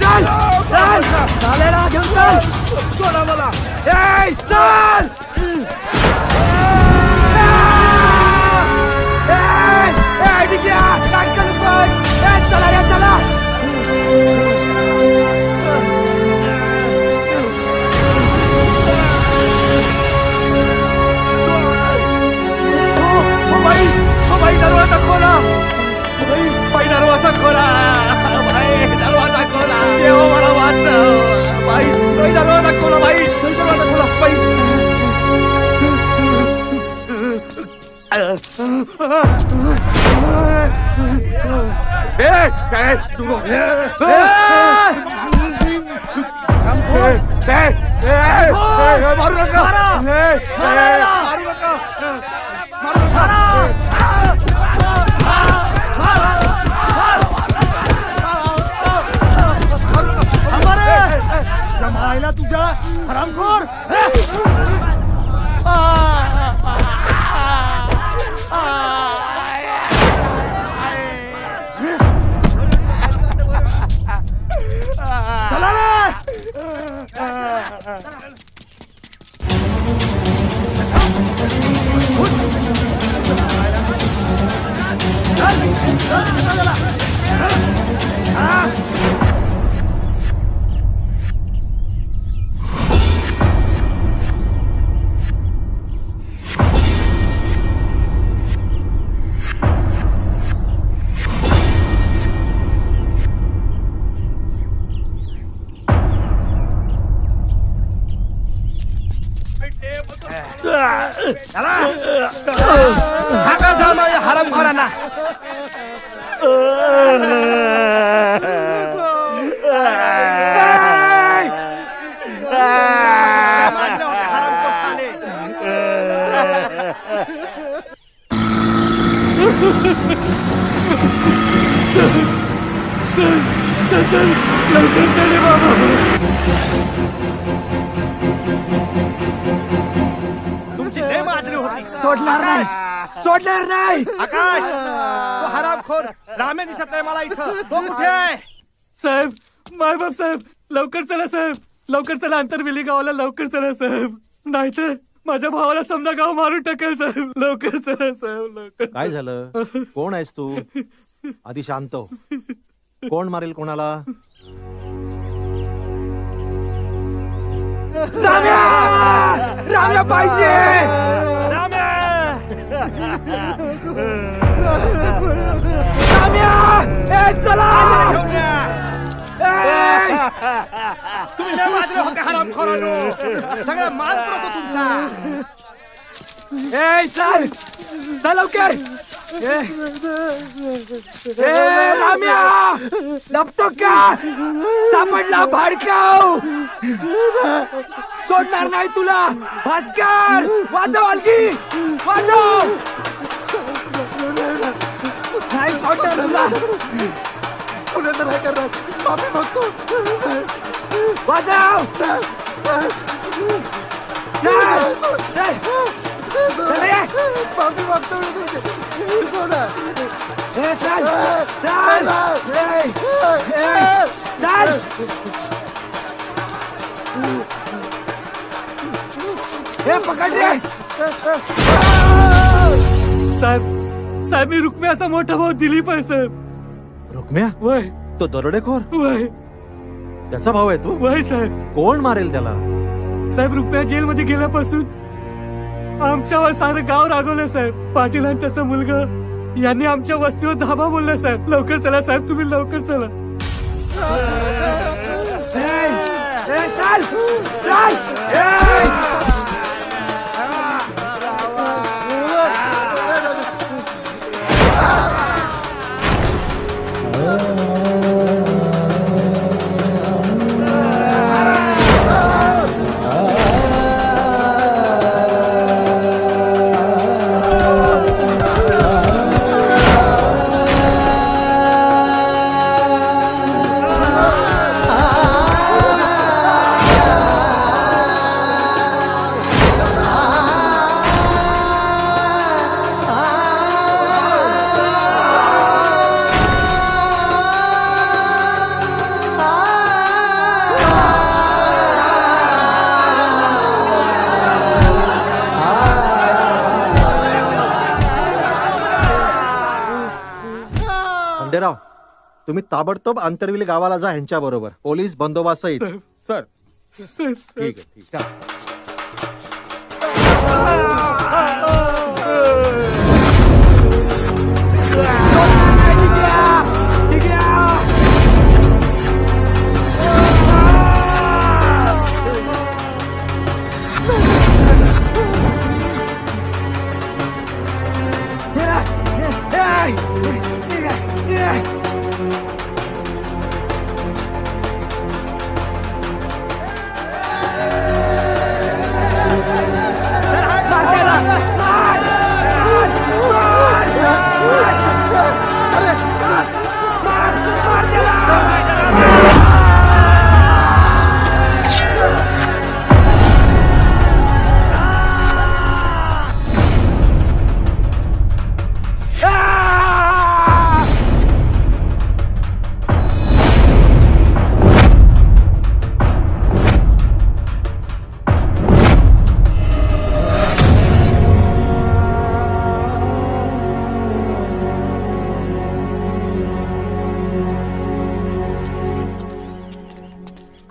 चल चालेला घेऊन चल. सोडा मला. चल चला रे चला. मारू नका मारू नका जमायला तुझ्या हरामखोर चला रे हाका जामा या हरामखोरांना चल चल लवकर चल बाबा सोडणार नाही सोडणार नाही आकाश तो हरामखोर रामे दिसत नाही मला इथं तो कुठे आहे साहेब मायबाप साहेब लवकर चला साहेब लवकर चला अंतरवेली गावाला लवकर चला साहेब नाहीतर माझ्या भावाला समजा गाव मारून टाकेल साहेब लवकर चला साहेब लवकर काय झालं कोण आहेस तू आधी शांत हो कोण मारेल कोणाला राम्या पाहिजे चला तुम्ही लय वाजले होते हरामखोरांनो सगळं मारत होतो तुमचा चल चल लवकर राम्या लपतो का सापडला भाडकाव सोडणार नाही तुला भास्कर वाजव अलगी वाजव नाही सोडणार तुला पुण्यात नाही करणार माफी मागतो वाजव माफी मागतो चल चल चल हे पकड रे साहेब साहेब मी रुक्म्याचा मोठा भाऊ दिलीप आहे साहेब रुक्म्या वय तो दरोडेखोर वय त्याचा भाऊ आहे तू वय साहेब कोण मारेल त्याला साहेब रुक्म्या जेलमध्ये गेल्यापासून आमच्यावर सारं गाव रागवलं साहेब पाटील आणि त्याचा मुलगा यांनी आमच्या वस्तीवर धाबा बोलला साहेब लवकर चला साहेब तुम्ही लवकर चला चल चल खंडेराव तुम्ही ताबडतोब अंतरविली गावाला जा ह्यांच्या बरोबर पोलीस बंदोबस्त सहित सर ठीक आहे ठीक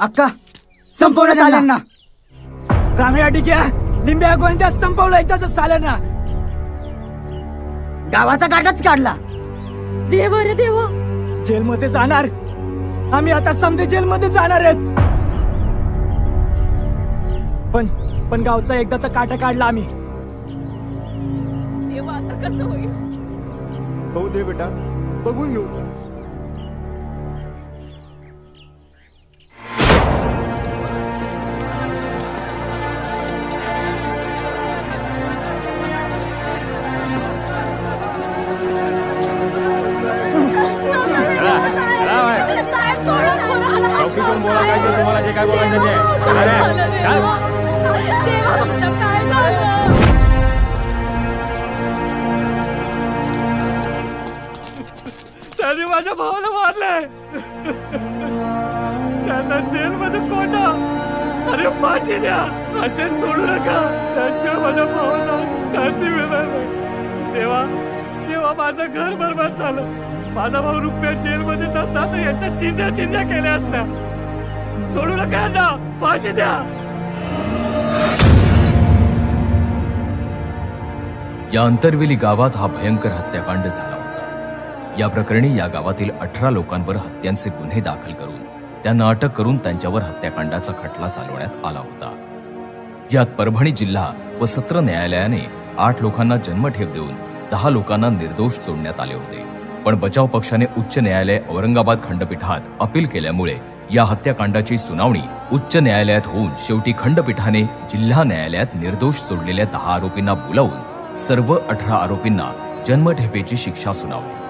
अक्का संपवलं साल्यांना. राम्या टिक्या लिंब्या गोविंद्या संपवलं एकदाच साल्यांना. गावाचा काटाच काढला. देव रे देव. जेलमध्ये जाणार आम्ही आता समजे जेलमध्ये जाणार आहेत. पण गावचा एकदाचा काटा काढला आम्ही. देवा आता कसं होईल. बघू दे बेटा बघून घेऊ. चौकीतून बोला काय ते तुम्हाला जे काय बोलायचं त्यांनी माझ्या भावाला मारलंय. त्यांना जेलमध्ये कोंडा. अरे फाशी द्या. असे सोडू नका. त्याशिवाय माझ्या भावाला शांती मिळणार नाही. देवा देवा माझं घर बरबाद झालं. माझा भाऊ रुपया जेलमध्ये नसता तर यांच्या चिंध्या चिंध्या केल्या असत्या. सोडू नका यांना. फाशी द्या. या अंतरवेली गावात हा भयंकर हत्याकांड झाला होता. या प्रकरणी या गावातील 18 लोकांवर हत्यांचे गुन्हे दाखल करून त्यांना अटक करून त्यांच्यावर हत्याकांडाचा खटला चालवण्यात आला होता. यात परभणी जिल्हा व सत्र न्यायालयाने 8 लोकांना जन्मठेप देऊन 10 लोकांना निर्दोष सोडण्यात आले होते. पण बचाव पक्षाने उच्च न्यायालय औरंगाबाद खंडपीठात अपील केल्यामुळे या हत्याकांडाची सुनावणी उच्च न्यायालयात होऊन शेवटी खंडपीठाने जिल्हा न्यायालयात निर्दोष सोडलेल्या 10 आरोपींना बोलावून सर्व 18 आरोपींना जन्मठेपेची शिक्षा सुनावली.